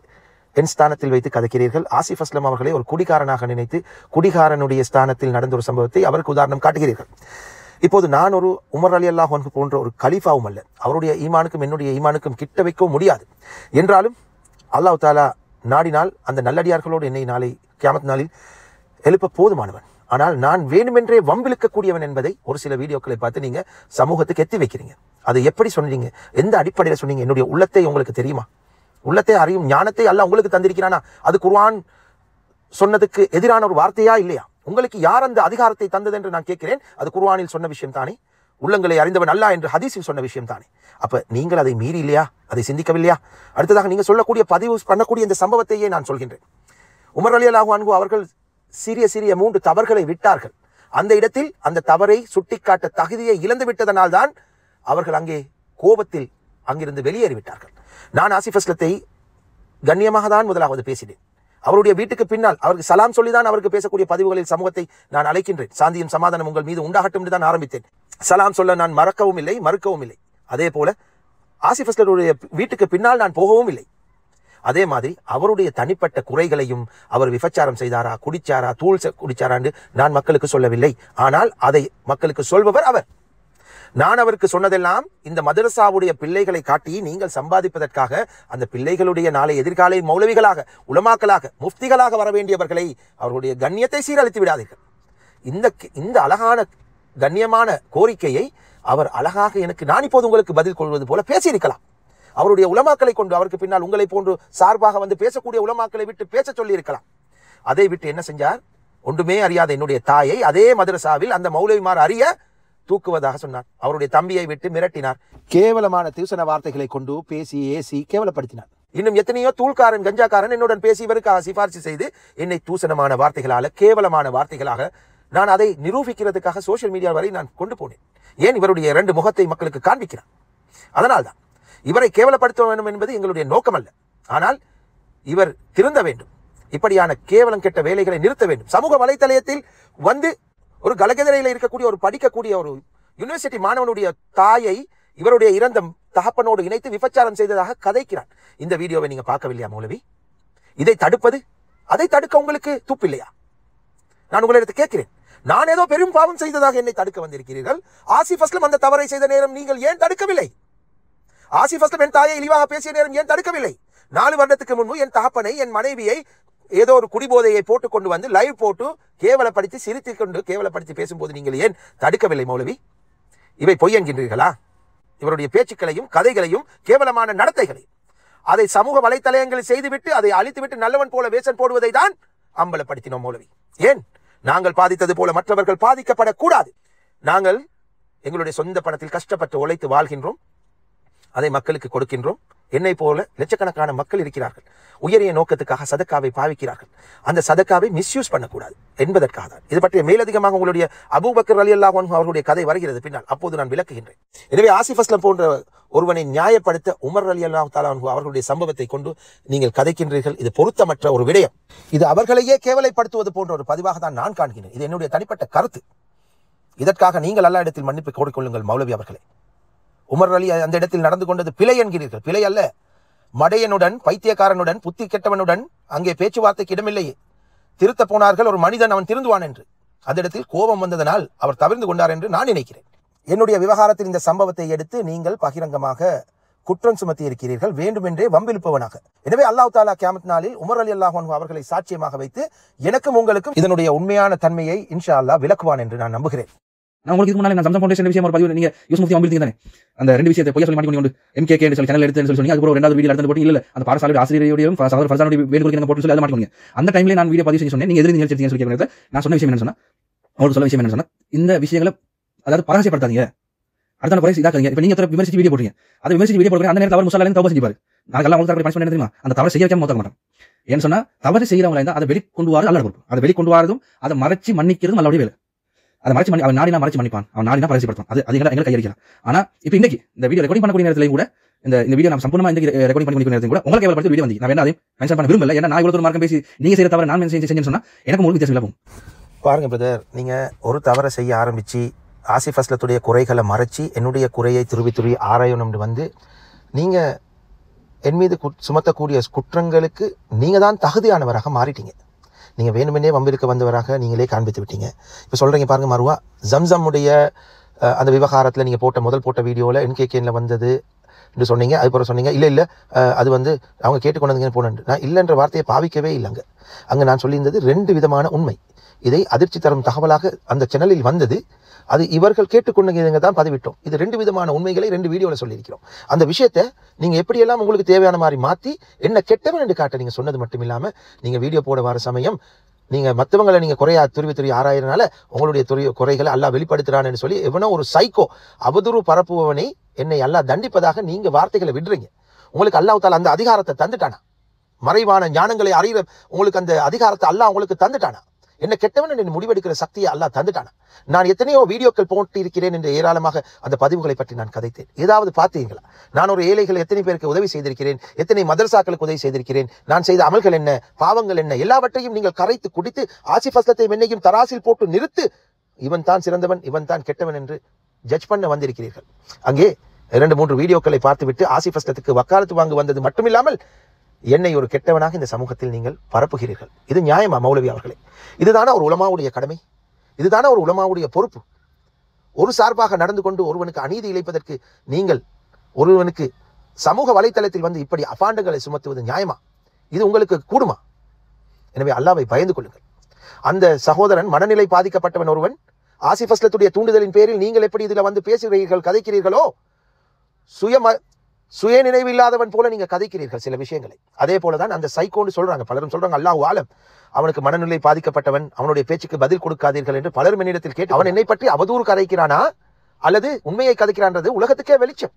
என் ஸ்தானத்தில் வைத்து கதைக்கிறீர்கள். ஆசிஃப் அஸ்லம் அவர்களை ஒரு குடிகாரனாக நினைத்து குடிகாரனுடைய ஸ்தானத்தில் நடந்த ஒரு சம்பவத்தை அவருக்கு உதாரணம் காட்டுகிறீர்கள். இப்போது நான் ஒரு உமர் ரலியல்லாஹு அன்ஹு போன்ற ஒரு கலீஃபாவும் அல்ல, அவருடைய ஈமானுக்கும் என்னுடைய ஈமானுக்கும் கிட்ட வைக்கவும் முடியாது. என்றாலும் அல்லாஹ் தஆலா நாடினால் அந்த நல்லடியார்களோடு என்னை நாளை கியாமத் நாளில் எழுப்ப போதுமானவன். ஆனால் நான் வேணுமென்றே வம்பிழுக்கக்கூடியவன் என்பதை ஒரு சில வீடியோக்களை பார்த்து நீங்க சமூகத்துக்கு எத்தி வைக்கிறீங்க. அதை எப்படி சொன்னீங்க? எந்த அடிப்படையில் சொன்னீங்க? என்னுடைய உள்ளத்தை உங்களுக்கு தெரியுமா? உள்ளத்தை அறியும் ஞானத்தை அல்லாஹ் உங்களுக்கு தந்திருக்கிறானா? அது குர்ஆன் சொன்னதுக்கு எதிரான ஒரு வார்த்தையா இல்லையா? உங்களுக்கு யார் அந்த அதிகாரத்தை தந்தது என்று நான் கேட்கிறேன். அது குர்ஆனில் சொன்ன விஷயம் தானே, உள்ளங்களை அறிந்தவன் அல்லாஹ் என்று ஹதீஸில் சொன்ன விஷயம் தானே. அப்ப நீங்கள் அதை மீறி இல்லையா? அதை சிந்திக்கவில்லையா? அடுத்ததாக நீங்க சொல்லக்கூடிய பதிவு பண்ணக்கூடிய இந்த சம்பவத்தையே நான் சொல்கின்றேன். உமர் ரலியல்லாஹு அன்ஹு அவர்கள் சிறிய 3 தவறுகளை விட்டார்கள். அந்த இடத்தில் அந்த தவறை சுட்டிக்காட்ட தகுதியை இழந்து விட்டதனால் தான் அவர்கள் அங்கே கோபத்தில் அங்கிருந்து வெளியேறிவிட்டார்கள். நான் ஆசிஃப் அஸ்லத்தை கண்ணியமாக தான் முதலாவது பேசினேன். அவருடைய வீட்டுக்கு பின்னால் அவருக்கு சலாம் சொல்லிதான் அவருக்கு பேசக்கூடிய பதிவுகளில் சமூகத்தை நான் அழைக்கின்றேன். சாந்தியும் சமாதானம் உங்கள் மீது உண்டாகட்டும் என்று தான் ஆரம்பித்தேன். சலாம் சொல்ல நான் மறக்கவும் இல்லை, மறுக்கவும் இல்லை. அதே போல ஆசிஃப் அஸ்லருடைய வீட்டுக்கு பின்னால் நான் போகவும் இல்லை. அதே மாதிரி அவருடைய தனிப்பட்ட குறைகளையும் அவர் விபச்சாரம் செய்தாரா, குடிச்சாரா, தூள் குடிச்சாரா என்று நான் மக்களுக்கு சொல்லவில்லை. ஆனால் அதை மக்களுக்கு சொல்பவர் அவர். நான் அவருக்கு சொன்னதெல்லாம் இந்த மதரசாவுடைய பிள்ளைகளை காட்டி நீங்கள் சம்பாதிப்பதற்காக அந்த பிள்ளைகளுடைய நாளை எதிர்காலை மௌலவிகளாக, உலமாக்களாக, முஃப்திகளாக வர வேண்டியவர்களை அவர்களுடைய கண்ணியத்தை சீரழித்து விடாதீர்கள். இந்த அழகான கண்ணியமான கோரிக்கையை அவர் அழகாக நான் இப்போது உங்களுக்கு பதில் கொள்வது போல பேசியிருக்கலாம். அவருடைய உலமாக்களை கொண்டு அவருக்கு பின்னால் உங்களை போன்று சார்பாக வந்து பேசக்கூடிய உலமாக்களை விட்டு பேச சொல்லி இருக்கலாம். அதை விட்டு என்ன செஞ்சார்? ஒன்றுமே அறியாத என்னுடைய தாயை அதே மதரசாவில் அந்த மௌலவிமார் அறிய தூக்குவதாக சொன்னார். அவருடைய தம்பியை விட்டு மிரட்டினார். கேவலமான தூசண வார்த்தைகளை கொண்டு பேசி ஏசி கேவலப்படுத்தினார். இன்னும் எத்தனையோ தூள்காரன் கஞ்சாக்காரன் என்னுடன் பேசி இவருக்காக சிபாரிசு செய்து என்னை தூசணமான வார்த்தைகளால, கேவலமான வார்த்தைகளாக நான் அதை நிரூபிக்கிறதுக்காக சோசியல் மீடியா வரை நான் கொண்டு போனேன். ஏன்? இவருடைய 2 முகத்தை மக்களுக்கு காண்பிக்கிறார். அதனால்தான் இவரை கேவலப்படுத்த வேண்டும் என்பது எங்களுடைய நோக்கம் அல்ல. ஆனால் இவர் திருந்த வேண்டும். இப்படியான கேவலம் கெட்ட வேலைகளை நிறுத்த வேண்டும். சமூக வலைத்தளத்தில் வந்து ஒரு கலகெதிரையில் இருக்கக்கூடிய ஒரு படிக்கக்கூடிய ஒரு யூனிவர்சிட்டி மாணவனுடைய தாயை இவருடைய இறந்த தகப்பனோடு இணைத்து விபச்சாரம் செய்ததாக கதைக்கிறான். இந்த வீடியோவை நீங்க பார்க்கவில்லையா மௌலவி? இதை தடுப்பது, அதை தடுக்க உங்களுக்கு துப்பில்லையா? நான் உங்களிடத்து கேட்கிறேன். நான் ஏதோ பெரும் பாவம் செய்ததாக என்னை தடுக்க வந்திருக்கிறீர்கள். ஆசிஃப் அஸ்லம் அந்த தவறை செய்த நேரம் நீங்கள் ஏன் தடுக்கவில்லை? ஆசிஃப் அஸ்லம் என் தாயை இழிவாக பேசிய நேரம் ஏன் தடுக்கவில்லை? 4 வருடத்துக்கு முன்பு என் தகப்பனை, என் மனைவியை ஏதோ ஒரு குடிபோதையை போட்டு கொண்டு வந்து லைவ் போட்டு கேவலப்படுத்தி சிரித்துக் கொண்டு கேவலப்படுத்தி பேசும்போது நீங்கள் ஏன் தடுக்கவில்லை மௌலவி? இவை பொய் என்கின்றீர்களா? இவருடைய பேச்சுக்களையும் கதைகளையும் கேவலமான நடத்தைகளையும் அதை சமூக வலைத்தளங்களில் செய்துவிட்டு அதை அழித்துவிட்டு நல்லவன் போல வேஷம் போடுவதை தான் அம்பலப்படுத்தினோம் மௌலவி. ஏன்? நாங்கள் பாதித்தது போல மற்றவர்கள் பாதிக்கப்படக்கூடாது. நாங்கள் எங்களுடைய சொந்த பணத்தில் கஷ்டப்பட்டு உழைத்து வாழ்கின்றோம். அதை மக்களுக்கு கொடுக்கின்றோம். என்னை போல லட்சக்கணக்கான மக்கள் இருக்கிறார்கள். உயரிய நோக்கத்துக்காக சதக்காவை பாவிக்கிறார்கள். அந்த சதக்காவை மிஸ்யூஸ் பண்ணக்கூடாது என்பதற்காக தான். இது பற்றிய மேலதிகமாக உங்களுடைய அபூபக்கர் ரலியல்லாஹு அன்ஹு அவர்களுடைய கதை வருகிறது பின்னால். அப்போது நான் விளக்குகின்றேன். எனவே ஆசிஃப் அஸ்லம் போன்ற ஒருவனை நியாயப்படுத்த உமர் ரலியல்லாஹு தஆலா அன்ஹு அவர்களுடைய சம்பவத்தை கொண்டு நீங்கள் கதைக்கின்றீர்கள். இது பொருத்தமற்ற ஒரு விடயம். இது அவர்களையே கேவலைப்படுத்துவது போன்ற ஒரு பதிவாக தான் நான் காண்கிறேன். இது என்னுடைய தனிப்பட்ட கருத்து. இதற்காக நீங்கள் அல்லா இடத்தில் மன்னிப்பு கோரிக்கொள்ளுங்கள் மௌலவி அவர்களே. உமர் அலி அந்த இடத்தில் நடந்து கொண்டது பிழை என்கிறீர்கள். பிழை அல்ல. மடையனுடன், பைத்தியக்காரனுடன், புத்தி கெட்டவனுடன் அங்கே பேச்சுவார்த்தைக்கு இடமில்லையே. திருத்த போனார்கள். ஒரு மனிதன் அவன் திருந்துவான் என்று. அந்த இடத்தில் கோபம் வந்ததனால் அவர் தவிர்ந்து கொண்டார் என்று நான் நினைக்கிறேன். என்னுடைய விவகாரத்தில் இந்த சம்பவத்தை எடுத்து நீங்கள் பகிரங்கமாக குற்றம் சுமத்தி இருக்கிறீர்கள், வேண்டுமென்றே வம்பிழுப்பவனாக. எனவே அல்லாஹ் தஆலா கியாமத் நாளில் உமர் ரலியல்லாஹு அன்ஹு அவர்களை சாட்சியமாக வைத்து எனக்கும் உங்களுக்கும் இதனுடைய உண்மையான தன்மையை இன்ஷா அல்லாஹ் விளக்குவான் என்று நான் நம்புகிறேன். நான் உங்களுக்கு இதுக்கு முன்னாடி நான் சம்சம் ஃபவுண்டேஷன் விஷயம் ஒரு பதிவு நீங்க யூஸ் முஃப்தி அம்பில் தானே அந்த 2 விஷயத்தை பொய்யா சொல்லி மாட்டி கொண்டு MKK என்று சொல்லி சேனல் எடுத்து சொல்லி அதுக்கு ஒரு 2வது வீடியோ எடுத்து போட்டு இல்ல அந்த பாடசாலை ஆசிரியரோடையும் சகோதரர் ஃபர்சானுடைய வேண்டுகோளுக்கு நீங்க போட்டு சொல்லி அதை மாட்டிக்கோங்க. அந்த டைம்ல நான் வீடியோ பதிவு செய்ய சொன்னேன். நீங்க எதிரி நிகழ்ச்சி எடுத்தீங்கன்னு சொல்லி கேட்கறது. நான் சொன்ன விஷயம் என்ன சொன்னா, அவங்களுக்கு சொல்ல விஷயம் என்ன சொன்னா, இந்த விஷயங்களை அதாவது பராசைப்படுத்தாதீங்க, அடுத்த குறை இதாக்காதீங்க. இப்ப நீங்க விமர்சிச்சு வீடியோ போடுறீங்க, அது விமர்சிச்சு வீடியோ போடுறீங்க. அந்த நேரத்தில் அவர் முஸ்ஸாலின் தௌபா செஞ்சுப்பாரு. நாளைக்கு உங்களுக்கு பனிஷ்மென்ட் தெரியுமா? அந்த தவறு செய்ய வைக்காம மொத்தக்க மாட்டோம். ஏன்னு சொன்னா தவறு செய்யறவங்களா இருந்தா அதை வெளிக்கொண்டு வாரு அல்ல பொறுப்பு. அதை வெளிக்கொண்டு வரதும் அதை மறைச்சு மன்னிக்கிறதும் நல்ல வேலை. அதை மறைச்சு அவன் நாடினா மறைச்சு மன்னிப்பான், அவன் நாடினா பரிசுப்படுத்தும். அது எங்களை கையடிக்கலாம். ஆனா இப்ப இன்னைக்கு இந்த வீடியோ ரெக்கார்டிங் பண்ணக்கூடிய நேரத்திலையும் கூட இந்த வீடியோ நான் சம்பூர்ணமா இந்த ரெக்கார்டிங் பண்ணி நேரத்தில் கூட உங்களுக்கு கேவலப்படுத்த வீடியோ வந்து நான் வேணா அதையும் மென்ஷன் பண்ண விரும்பல. ஏன்னா நான் இவ்வளவு தூரம் மார்க்கம் பேசி நீங்க செய்யற தவிர நான் செஞ்சேன்னு சொன்னா எனக்கு உங்களுக்கு வித்தியாசம் இல்லை. பாருங்க பிரதர், நீங்க ஒரு தவறை செய்ய ஆரம்பிச்சு ஆசிஃப் அஸ்லத்துடைய குறைகளை மறைச்சி என்னுடைய குறையை துருவி ஆராயணும்னு வந்து நீங்க என் மீது சுமத்தக்கூடிய குற்றங்களுக்கு நீங்க தான் தகுதியானவராக மாறிட்டீங்க. நீங்க வேணுமென்னே வம்பிற்கு வந்தவராக நீங்களே காண்பித்து விட்டீங்க. இப்போ சொல்றீங்க பாருங்க மருவா, ஜம்சம்முடைய அந்த விவகாரத்தில் நீங்க முதல் போட்ட வீடியோவில் MKKல வந்தது என்று சொன்னீங்க. அதுக்கப்புறம் சொன்னீங்க இல்லை அது வந்து அவங்க கேட்டுக்கொண்டதுங்கன்னு போனேன். நான் இல்லைன்ற வார்த்தையை பாவிக்கவே இல்லைங்க. அங்கே நான் சொல்லியிருந்தது 2 விதமான உண்மை. இதை அதிர்ச்சி தரும் தகவலாக அந்த சேனலில் வந்தது. அது இவர்கள் கேட்டுக்கொண்டவங்க தான் பதிவிட்டோம். இது 2 விதமான உண்மைகளை 2 வீடியோவில் சொல்லியிருக்கிறோம். அந்த விஷயத்தை நீங்கள் எப்படியெல்லாம் உங்களுக்கு தேவையான மாதிரி மாற்றி என்ன கெட்டவன் என்று காட்ட நீங்கள் சொன்னது மட்டும் இல்லாமல் நீங்கள் வீடியோ போட வர சமயம் நீங்கள் மற்றவங்களை நீங்கள் துருவி ஆராயிறனால உங்களுடைய குறைகளை அல்லாஹ் வெளிப்படுத்துறான்னு சொல்லி எவனோ ஒரு சைக்கோ அவதூறு பரப்புபவனை என்னை அல்லாஹ் தண்டிப்பதாக நீங்கள் வார்த்தைகளை விடுறீங்க. உங்களுக்கு அல்லாஹ் தஆலா அந்த அதிகாரத்தை தந்துட்டானா? மறைவான ஞானங்களை அறிகிற உங்களுக்கு அந்த அதிகாரத்தை அல்லாஹ் உங்களுக்கு தந்துட்டானா? என்ன கெட்டவன் முடிவெடுக்கிற சக்தியை அல்லாஹ் தந்துட்டானா? நான் எத்தனையோ வீடியோக்கள் போட்டு இருக்கிறேன் என்று ஏராளமாக அந்த பதிவுகளை பற்றி நான் கதைத்தேன். ஏதாவது பார்த்தீங்களா? நான் ஒரு ஏழைகள் எத்தனை பேருக்கு உதவி செய்திருக்கிறேன், எத்தனை மதரசாக்களுக்கு உதவி செய்திருக்கிறேன், நான் செய்த அமல்கள் என்ன, பாவங்கள் என்ன, எல்லாவற்றையும் நீங்கள் கரைத்து குடித்து ஆசிஃப் அஸ்லத்தை என்னையும் தராசில் போட்டு நிறுத்து இவன் தான் சிறந்தவன் இவன் தான் கெட்டவன் என்று ஜட்ஜ் பண்ண வந்திருக்கிறீர்கள். அங்கே 2-3 வீடியோக்களை பார்த்துவிட்டு ஆசிஃப் அஸ்லத்துக்கு வக்காலத்து வாங்க வந்தது மட்டுமில்லாமல் என்னை ஒரு கெட்டவனாக இந்த சமூகத்தில் நீங்கள் பரப்புகிறீர்கள். இது நியாயமா மௌலவி அவர்களே? இதுதானே ஒரு உலமாவுடைய கடமை? இதுதானே ஒரு உலமாவுடைய பொறுப்பு? ஒரு சார்பாக நடந்து கொண்டு ஒருவனுக்கு அநீதி இழைப்பதற்கு நீங்கள் ஒருவனுக்கு சமூக வலைத்தளத்தில் வந்து இப்படி அபாண்டங்களை சுமத்துவது நியாயமா? இது உங்களுக்கு கூடுமா? எனவே அல்லாஹ்வை பயந்து கொள்ளுங்கள். அந்த சகோதரன் மனநிலை பாதிக்கப்பட்டவன் ஒருவன் ஆசிஃப் அஸ்லத்துடைய தூண்டுதலின் பேரில் நீங்கள் எப்படி இதுல வந்து பேசுகிறீர்கள், கதைக்கிறீர்களோ, சுய நினைவு இல்லாதவன் போல நீங்க கதைக்கிறீர்கள் சில விஷயங்களை. அதே போலதான் அந்த சைக்கோன்னு சொல்றாங்க, பலரும் சொல்றாங்க அல்லாஹு ஆலம், அவனுக்கு மனநிலை பாதிக்கப்பட்டவன், அவனுடைய பேச்சுக்கு பதில் கொடுக்காதீர்கள் என்று பலரும் என்னிடத்தில் கேட்டு, அவன் என்னை பற்றி அவதூறு கதைக்கிறானா அல்லது உண்மையை கதைக்கிறான்றது உலகத்துக்கே வெளிச்சம்.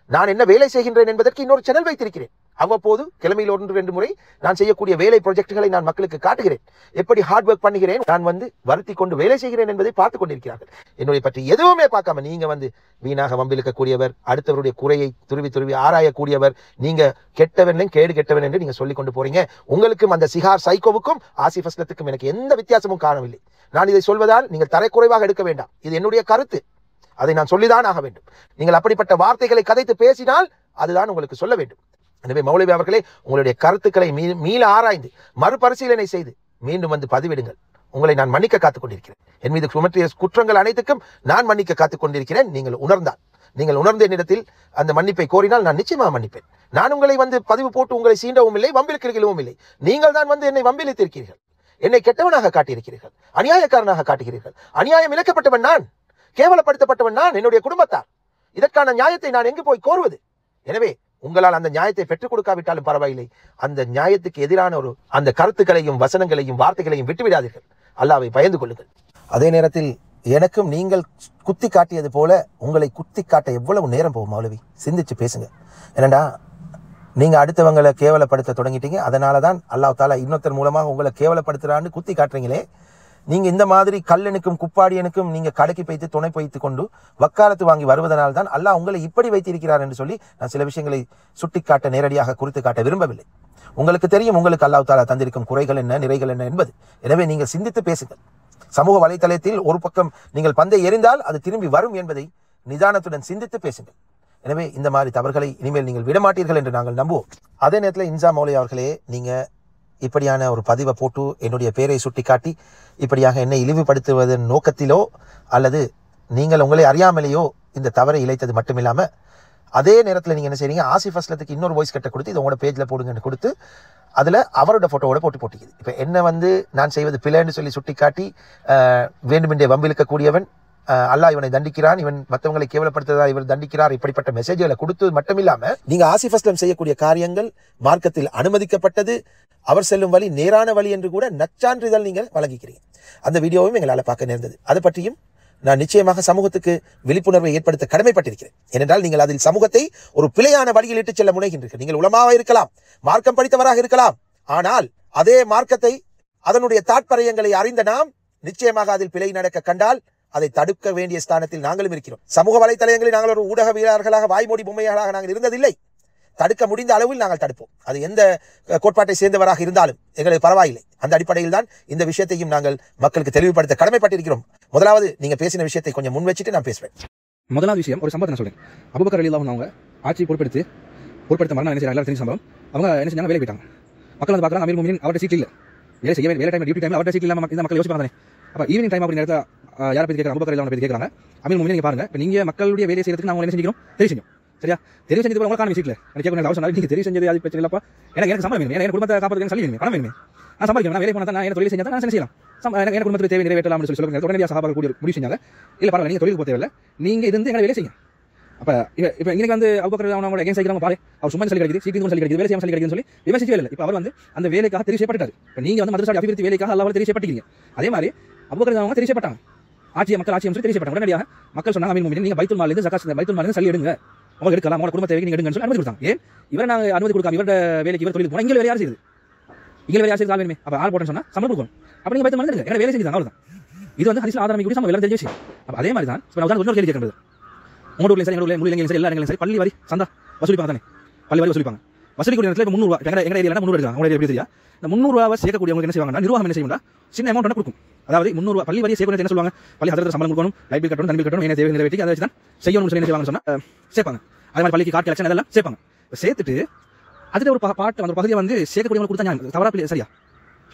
நான் என்ன வேலை செய்கின்றேன் என்பதற்கு இன்னொரு சேனல் வைத்திருக்கிறேன். அவ்வப்போது கிழமையில் 1-2 முறை நான் செய்யக்கூடிய வேலை ப்ராஜெக்டுகளை நான் மக்களுக்கு காட்டுகிறேன். எப்படி ஹார்ட் ஒர்க் பண்ணுகிறேன், நான் வந்து வருத்தி கொண்டு வேலை செய்கிறேன் என்பதை பார்த்து கொண்டிருக்கிறார்கள். என்னுடைய பற்றி எதுவுமே பார்க்காம நீங்க வந்து வீணாக வம்பிழுக்கக்கூடியவர், அடுத்தவருடைய குறையை துருவி ஆராயக்கூடியவர், நீங்க கெட்டவன் கேடு கெட்டவன் என்று நீங்க சொல்லிக் கொண்டு போறீங்க. உங்களுக்கும் அந்த சிகார் சைக்கோவுக்கும் ஆசிஃப் அஸ்லத்துக்கும் எனக்கு எந்த வித்தியாசமும் காணவில்லை. நான் இதை சொல்வதால் நீங்கள் தரைக்குறைவாக எடுக்க வேண்டாம். இது என்னுடைய கருத்து, அதை நான் சொல்லிதான் ஆக வேண்டும். நீங்கள் அப்படிப்பட்ட வார்த்தைகளை கதைத்து பேசினால் அதுதான் உங்களுக்கு சொல்ல வேண்டும். எனவே மௌலவி அவர்களே, உங்களுடைய கருத்துக்களை மீள ஆராய்ந்து மறுபரிசீலனை செய்து மீண்டும் வந்து பதிவிடுங்கள். உங்களை நான் மன்னிக்க காத்துக் கொண்டிருக்கிறேன். என் மீது சுமற்றிய குற்றங்கள் அனைத்துக்கும் நான் மன்னிக்க காத்துக் கொண்டிருக்கிறேன். நீங்கள் உணர்ந்த என்னிடத்தில் அந்த மன்னிப்பை கோரினால் நான் நிச்சயமாக மன்னிப்பேன். நான் உங்களை வந்து பதிவு போட்டு உங்களை சீண்டவும் இல்லை, வம்பிழுக்கிறீர்களும் இல்லை. நீங்கள் தான் வந்து என்னை வம்பிழுத்திருக்கிறீர்கள், என்னை கெட்டவனாக காட்டியிருக்கிறீர்கள், அநியாயக்காரனாக காட்டுகிறீர்கள். அநியாயம் இழக்கப்பட்டவன் நான், கேவலப்படுத்தப்பட்டவன் நான், என்னுடைய குடும்பத்தார். இதற்கான நியாயத்தை நான் எங்கு போய் கோருவது? எனவே உங்களால் அந்த நியாயத்தை பெற்றுக் கொடுக்காவிட்டாலும் பரவாயில்லை, அந்த நியாயத்துக்கு எதிரான அந்த கருத்துக்களையும் வசனங்களையும் வார்த்தைகளையும் விட்டுவிடாதீர்கள். அல்லாஹ்வை பயந்து கொள்ளுங்கள். அதே நேரத்தில் எனக்கும் நீங்கள் குத்தி காட்டியது போல உங்களை குத்தி காட்ட எவ்வளவு நேரம் போகும் மௌலவி? சிந்திச்சு பேசுங்க. ஏனண்டா நீங்க அடுத்தவங்களை கேவலப்படுத்த தொடங்கிட்டீங்க. அதனாலதான் அல்லாஹ் தாலா இன்னொருத்தர் மூலமாக உங்களை கேவலப்படுத்துறான்னு குத்தி காட்டுறீங்களே. நீங்க இந்த மாதிரி கல்லனுக்கும் குப்பாடியனுக்கும் நீங்க கடைக்கு வைத்து துணை வைத்து கொண்டு வக்காலத்து வாங்கி வருவதனால் தான் அல்லாஹ் உங்களை இப்படி வைத்திருக்கிறார் என்று சொல்லி நான் சில விஷயங்களை சுட்டிக்காட்ட, நேரடியாக குறித்து காட்ட விரும்பவில்லை. உங்களுக்கு தெரியும் உங்களுக்கு அல்லாஹ் தாலா தந்திருக்கும் குறைகள் என்ன, நிறைகள் என்ன என்பது. எனவே நீங்கள் சிந்தித்து பேசுங்கள். சமூக வலைத்தளத்தில் ஒரு பக்கம் நீங்கள் பந்தை எறிந்தால் அது திரும்பி வரும் என்பதை நிதானத்துடன் சிந்தித்து பேசுங்கள். எனவே இந்த மாதிரி தவறுகளை இனிமேல் நீங்கள் விடமாட்டீர்கள் என்று நாங்கள் நம்புவோம். அதே நேரத்தில் இன்சா மௌலவி அவர்களே, நீங்க இப்படியான ஒரு பதிவை போட்டு என்னுடைய பேரை சுட்டிக்காட்டி இப்படியாக என்னை இழிவுபடுத்துவதன் நோக்கத்திலோ அல்லது நீங்கள் உங்களை அறியாமலேயோ இந்த தவறை இழைத்தது மட்டுமில்லாம, அதே நேரத்தில் நீங்க என்ன செய்றீங்க, ஆசிஃப் அஸ்லத்துக்கு இன்னொரு வாய்ஸ் கட்ட கொடுத்து இதை உங்களோட பேஜ்ல போடுங்கன்னு கொடுத்து அதுல அவரோட போட்டோவோட போட்டிக்குது. இப்ப என்ன வந்து நான் செய்வது பிழைன்னு சொல்லி சுட்டிக்காட்டி வேண்டுமென்றே வம்பிழுக்கக்கூடியவன், அல்லாஹ் இவனை தண்டிக்கிறான், இவன் மற்றவங்களை கேவலப்படுத்துவதால் இவர் தண்டிக்கிறார், இப்படிப்பட்ட மெசேஜ்களை கொடுத்தது மட்டுமில்லாம நீங்க ஆசிஃப் அஸ்லம் செய்யக்கூடிய காரியங்கள் மார்க்கத்தில் அனுமதிக்கப்பட்டது, அவர் செல்லும் வழி நேரான வழி என்று கூட நச்சான்றிதழ் நீங்கள் வழங்கிக்கிறீங்க. அந்த வீடியோவும் எங்களால் பார்க்க நேர்ந்தது. அது பற்றியும் நான் நிச்சயமாக சமூகத்துக்கு விழிப்புணர்வை ஏற்படுத்த கடமைப்பட்டிருக்கிறேன். ஏனென்றால் நீங்கள் அதில் சமூகத்தை ஒரு பிழையான வழியில் இட்டுச் செல்ல முனைகின்றீர்கள். நீங்கள் உலமாவாக இருக்கலாம், மார்க்கம் படித்தவராக இருக்கலாம், ஆனால் அதே மார்க்கத்தை அதனுடைய தாற்பயங்களை அறிந்த நாம் நிச்சயமாக அதில் பிழை நடக்க கண்டால் அதை தடுக்க வேண்டிய ஸ்தானத்தில் நாங்களும் இருக்கிறோம். சமூக வலைத்தளங்களில் நாங்கள் ஒரு ஊடகவியலாளர்களாக வாய்மொழி பொம்மைகளாக நாங்கள் இருந்ததில்லை. தடுக்க முடிந்த அளவில் நாங்கள் தடுப்போம். அது எந்த கோட்பாட்டை சேர்ந்தவராக இருந்தாலும் எங்களுக்கு பரவாயில்லை. அந்த அடிப்படையில் தான் இந்த விஷயத்தையும் நாங்கள் மக்களுக்கு தெளிவுபடுத்த கடமைப்பட்டிருக்கிறோம். முதலாவது நீங்க பேசின விஷயத்தை கொஞ்சம் முன் வச்சுட்டு நான் பேசுவேன். முதலாவது விஷயம் ஒரு சம்பவத்தை நான் சொல்றேன். அபூபக்கர் ரலியல்லாஹு அவங்க ஆட்சி பொறுப்பெடுத்த மரணம் என்ன செய்யறாங்க எல்லாரும் தெரிஞ்ச சம்பவம். அவங்க என்ன செஞ்சாங்க, வேலை போயிட்டாங்க. மக்கள் வந்து பார்க்குறாங்க அமீர் முஃமினீன் அவர்கிட்ட சீட் இல்லை, வேலை செய்ய வேலை டைம் டியூட்டி டைம் அவர்கிட்ட சீட் இல்லாமல் இந்த மக்கள் யோசிப்பாங்க. அப்போ ஈவினிங் டைம் அப்படி நேரத்தில் யாரை பற்றி கேட்குறாங்க, அபூபக்கர் ரலியல்லாஹு பற்றி கேட்குறாங்க. அமீர் முஃமினீன் நீங்க பாருங்க, இப்போ நீங்க மக்களுடைய வேலையை செய்யறதுக்கு நாங்கள் என்ன செஞ்சுக்கிறோம், தெரிவு செஞ்சோம். சரியா, தெரிவு செஞ்சது உங்களுக்கான விஷயத்தில் எனக்கு கேட்க அவசரம். நீங்க தெரிவு செஞ்சது அது பிரச்சனை இல்லப்பா, எனக்கு சம்பளம் வேணும், எனக்கு குடும்பத்தை காப்பாற்றுக்கு சொல்லி வேணுமே, பணம் வேணுமே, நான் சம்பாதிக்கணும், நான் வேலை பண்ணா நான் என்ன தொழில் செஞ்சா நான் செய்யலாம், எனக்கு குடும்பத்துக்கு தேவை நிறைவேற்றலாம் சொல்லி சொல்லுங்க. உடனே சகாபாக்கள் கூடிய முடிவு செஞ்சாங்க. இல்லை பரவாயில்ல, நீங்க தொழிலுக்கு போக தேவையில்லை, நீங்க இருந்து எங்களை வேலை செய்யுங்க. அப்போ இப்போ இன்னைக்கு வந்து அபூபக்கர் அவங்களோட எகேன்ஸ்ட் ஆகிறவங்க பாரு, அவர் சும்மா சொல்லி கிடைக்குது, சீக்கிரம் சொல்லி கிடைக்குது, வேலை செய்யாமல் சொல்லி கிடைக்குன்னு சொல்லி விமர்சிக்கவே இல்லை. இப்போ அவர் வந்து அந்த வேலைக்காக தெரிவு செய்யப்பட்டார். இப்போ நீங்க வந்து மதரசா அபிவிருத்தி வேலைக்காக அல்லாஹ்வால தெரிவு செய்யப்பட்டீங்க. அதே மாதிரி அபூபக்கர் அவங்க தெரிவு செய்யப்பட்டாங்க, மக்கள் ஆட்சியம் சொல்லி தெரிவு செய்யப்பட்டாங்க. உடனடியாக மக்கள் சொன்னாங்க அமீர் முஃமினீன் நீங்க பைத்துல் மாலிலிருந்து ஜகாத் பைத்துல் மாலிலிருந்து சல்லி எடுங்க, அவங்க எடுக்கலாம், அவங்க குடும்ப தேவைக்கு நீங்க எடுங்கன்னு சொல்லி அனுமதி கொடுத்தாங்க. ஏன் இவரை நாங்கள் அனுமதி கொடுக்காம இவரோட வேலைக்கு இவர் தொழில் போனால் இங்கே வேலை யார் செய்யுது, இங்கே வேலை யார் செய்யுது, ஆள் வேணுமே. அப்போ ஆள் போட்டேன்னு சொன்னால் சம்பளம் கொடுக்கணும். அப்போ நீங்கள் பைத்துல் மாலிலிருந்து எனக்கு வேலை செஞ்சுதான், அவ்வளோதான். இது வந்து ஹதீஸ்ல ஆதாரம் கூடிய சம்பவம், எல்லாம் தெரிஞ்ச விஷயம். அப்போ அதே மாதிரி தான் இப்போ நான் இன்னொரு கேள்வி கேட்கறது, உங்களோட ஊர்ல சரி, எங்களோட ஊர்ல சரி, எல்லா இடங்களும் சரி, பள்ளி வரி சந்தா வசூலிப்பாங்க தானே, பள்ளி வரி வசூலிப்பாங்க. வசூலிக்கூடிய நேரத்தில் இப்போ 300 ரூபா எங்க ஏரியாவில் 300 எடுக்கலாம். உங்களுடைய எப்படி தெரியா, இந்த 300 ரூபாவை சேர்க்கக்கூடியவங்க என்ன செய்வாங்கன்னா, நிர்வாகம் என்ன செய்யும்னா சின்ன அமௌண்ட் ஒன்று கொடுக்கும். அதாவது 300 ரூபா பள்ளி வரி சேர்க்கணும் என்ன சொல்லுவாங்க, பள்ளி ஹதரத் சம்பளம் கொடுக்கணும், லைட் பில் கட்டணும், தண்ணி பில் கட்டணும், என்ன தேவை நிறைவேற்றி அதை வச்சு தான் செய்யணும்னு சொல்லி என்ன செய்வாங்கன்னு சொன்னா சேர்ப்பாங்க. அதே மாதிரி பள்ளிக்கு காட்டு கலெக்ஷன் அதெல்லாம் சேர்ப்பாங்க. சேர்த்துட்டு அதுல ஒரு பாட்டு அந்த பகுதியை வந்து சேர்க்கக்கூடியவங்க கொடுத்தா தவறா இல்லையா, சரியா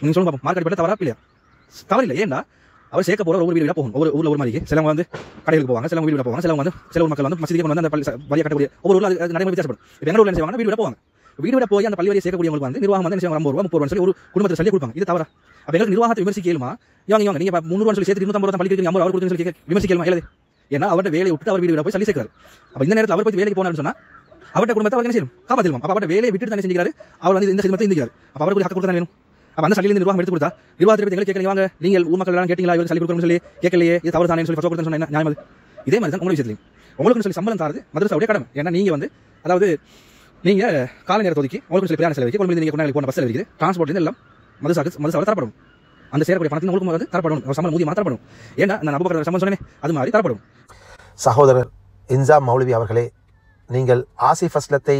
நீங்க சொல்லுங்க பாப்போம், மார்க்கெட் பட்ட தவறா இல்லையா? தவறு இல்லை. ஏன்னா அவர் சேர்க்க போற ஒவ்வொரு வீடு போகும். ஒவ்வொரு ஊர்ல ஒரு மாதிரி சிலவங்க வந்து கடைகளுக்கு போவாங்க, சிலவங்க வீடு போவாங்க, சிலவங்க வந்து சில ஊர் மக்கள் வந்து மசீதிக்கு கொண்டு வந்து அந்த பள்ளி வழியை கட்டக்கூடிய ஒவ்வொரு ஊர்ல அது நடைமுறை வித்தியாசப்படும். இப்போ எங்க ஊர்ல என்ன செய்வாங்க, வீடு போவாங்க. வீடு போய் அந்த பள்ளி வழியை சேர்க்கக்கூடியவங்களுக்கு வந்து நிர்வாகம் வந்து 50 ரூபா 30 ரூபா சொல்லி ஒரு குடும்பத்தை சொல்லி கொடுப்பாங்க. இது தவறா? அப்ப எங்களுக்கு நிர்வாகத்தை விமர்சிக்கலுமா? இவங்க நீங்க 300 சொல்லி சேர்த்து 250 பள்ளி 50 அவர் கொடுத்து சொல்லி விமர்சிக்கலுமா? இல்லை, ஏன்னா அவருடைய வேலையை விட்டு அவர் வீடு போய் சொல்லி சேர்க்கிறார். அப்ப இந்த நேரத்தில் அவர் போய் வேலைக்கு போனான்னு சொன்னா அவருடைய குடும்பத்தை அவர் என்ன செய்யணும், காப்பாற்றலாம். அப்ப அவருடைய வேலையை விட்டுட்டு தானே செஞ்சுக்கிறாரு, அவர் வந்து இந்த சினிமத்தை இருந்துக்கிறார். அப்ப அவருக்கு ஹக்கு கொடுத்தா வேணும். அப்ப அந்த சல்லியிலிருந்து நிர்வாகம் எடுத்து கொடுத்தா நிர்வாகத்தை பத்தி எங்களுக்கு கேட்கலாம், வாங்க நீங்கள் ஊர் மக்கள் எல்லாம் கேட்டீங்களா, இவருக்கு சல்லி கொடுக்கணும்னு சொல்லி கேட்கலையே, இது தவறு தானே சொல்லி ஃபர்ஸ்ட் கொடுத்தேன்னு சொன்னா நியாயம் அது. இதே மாதிரி தான் உங்களுடைய விஷயத்திலையும் உங்களுக்கு சொல்லி சம்பளம் தாரது மதரசாவுடைய கடமை. ஏன்னா நீங்க வந்து அதாவது நீங்க கால நேரத்தை ஒதுக்கி உங்களுக்கு சொல்லி பிரயாண செலவு கொண்டு நீங்க போன பஸ் இருக்குது, டிரான்ஸ்போர்ட் எல்லாம் மதரசாவை தரப்படும். அந்த சேரக்கூடிய பணத்தை உங்களுக்கு வந்து தரப்படும், சம்பளம் ஊதியமாக தரப்படும். ஏன்னா நான் அபூபக்கர் சம்பளம் சொன்னேன், அது மாதிரி தரப்படும். சகோதரர் இன்சாம் மௌலவி அவர்களே, நீங்கள் ஆசிஃப் அஸ்லத்தை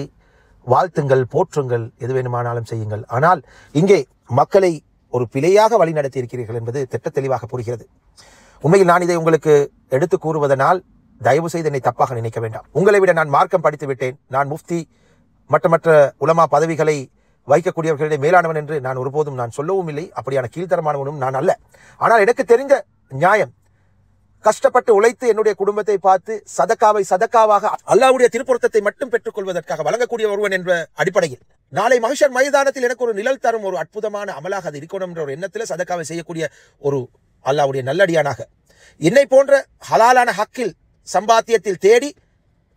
வாழ்த்துங்கள், போற்றுங்கள், எது வேணுமானாலும் செய்யுங்கள். ஆனால் இங்கே மக்களை ஒரு பிழையாக வழி நடத்தி இருக்கிறீர்கள் என்பது திட்ட தெளிவாக புரிகிறது. உண்மையில் நான் இதை உங்களுக்கு எடுத்து கூறுவதனால் தயவு செய்து என்னை தப்பாக நினைக்க வேண்டாம். உங்களை விட நான் மார்க்கம் படித்து விட்டேன், நான் முஃப்தி மற்ற உலமா பதவிகளை வைக்கக்கூடியவர்களிடையே மேலானவன் என்று நான் ஒருபோதும் நான் சொல்லவும் இல்லை, அப்படியான கீழ்த்தரமானவனும் நான் அல்ல. ஆனால் எனக்கு தெரிந்த நியாயம், கஷ்டப்பட்டு உழைத்து என்னுடைய குடும்பத்தை பார்த்து சதக்காவாக அல்லாஹ்வுடைய திருப்பொருத்தத்தை மட்டும் பெற்றுக் கொள்வதற்காக வழங்கக்கூடிய ஒருவன் என்ற அடிப்படையில் நாளை மஹ்ஷர் மைதானத்தில் எனக்கு ஒரு நிழல் தரும் ஒரு அற்புதமான அமலாக அது இருக்கணும் என்ற ஒரு எண்ணத்தில் சதக்காவை செய்யக்கூடிய ஒரு அல்லாஹ்வுடைய நல்லடியானாக என்னை போன்ற ஹலாலான ஹக்கில் சம்பாத்தியத்தில் தேடி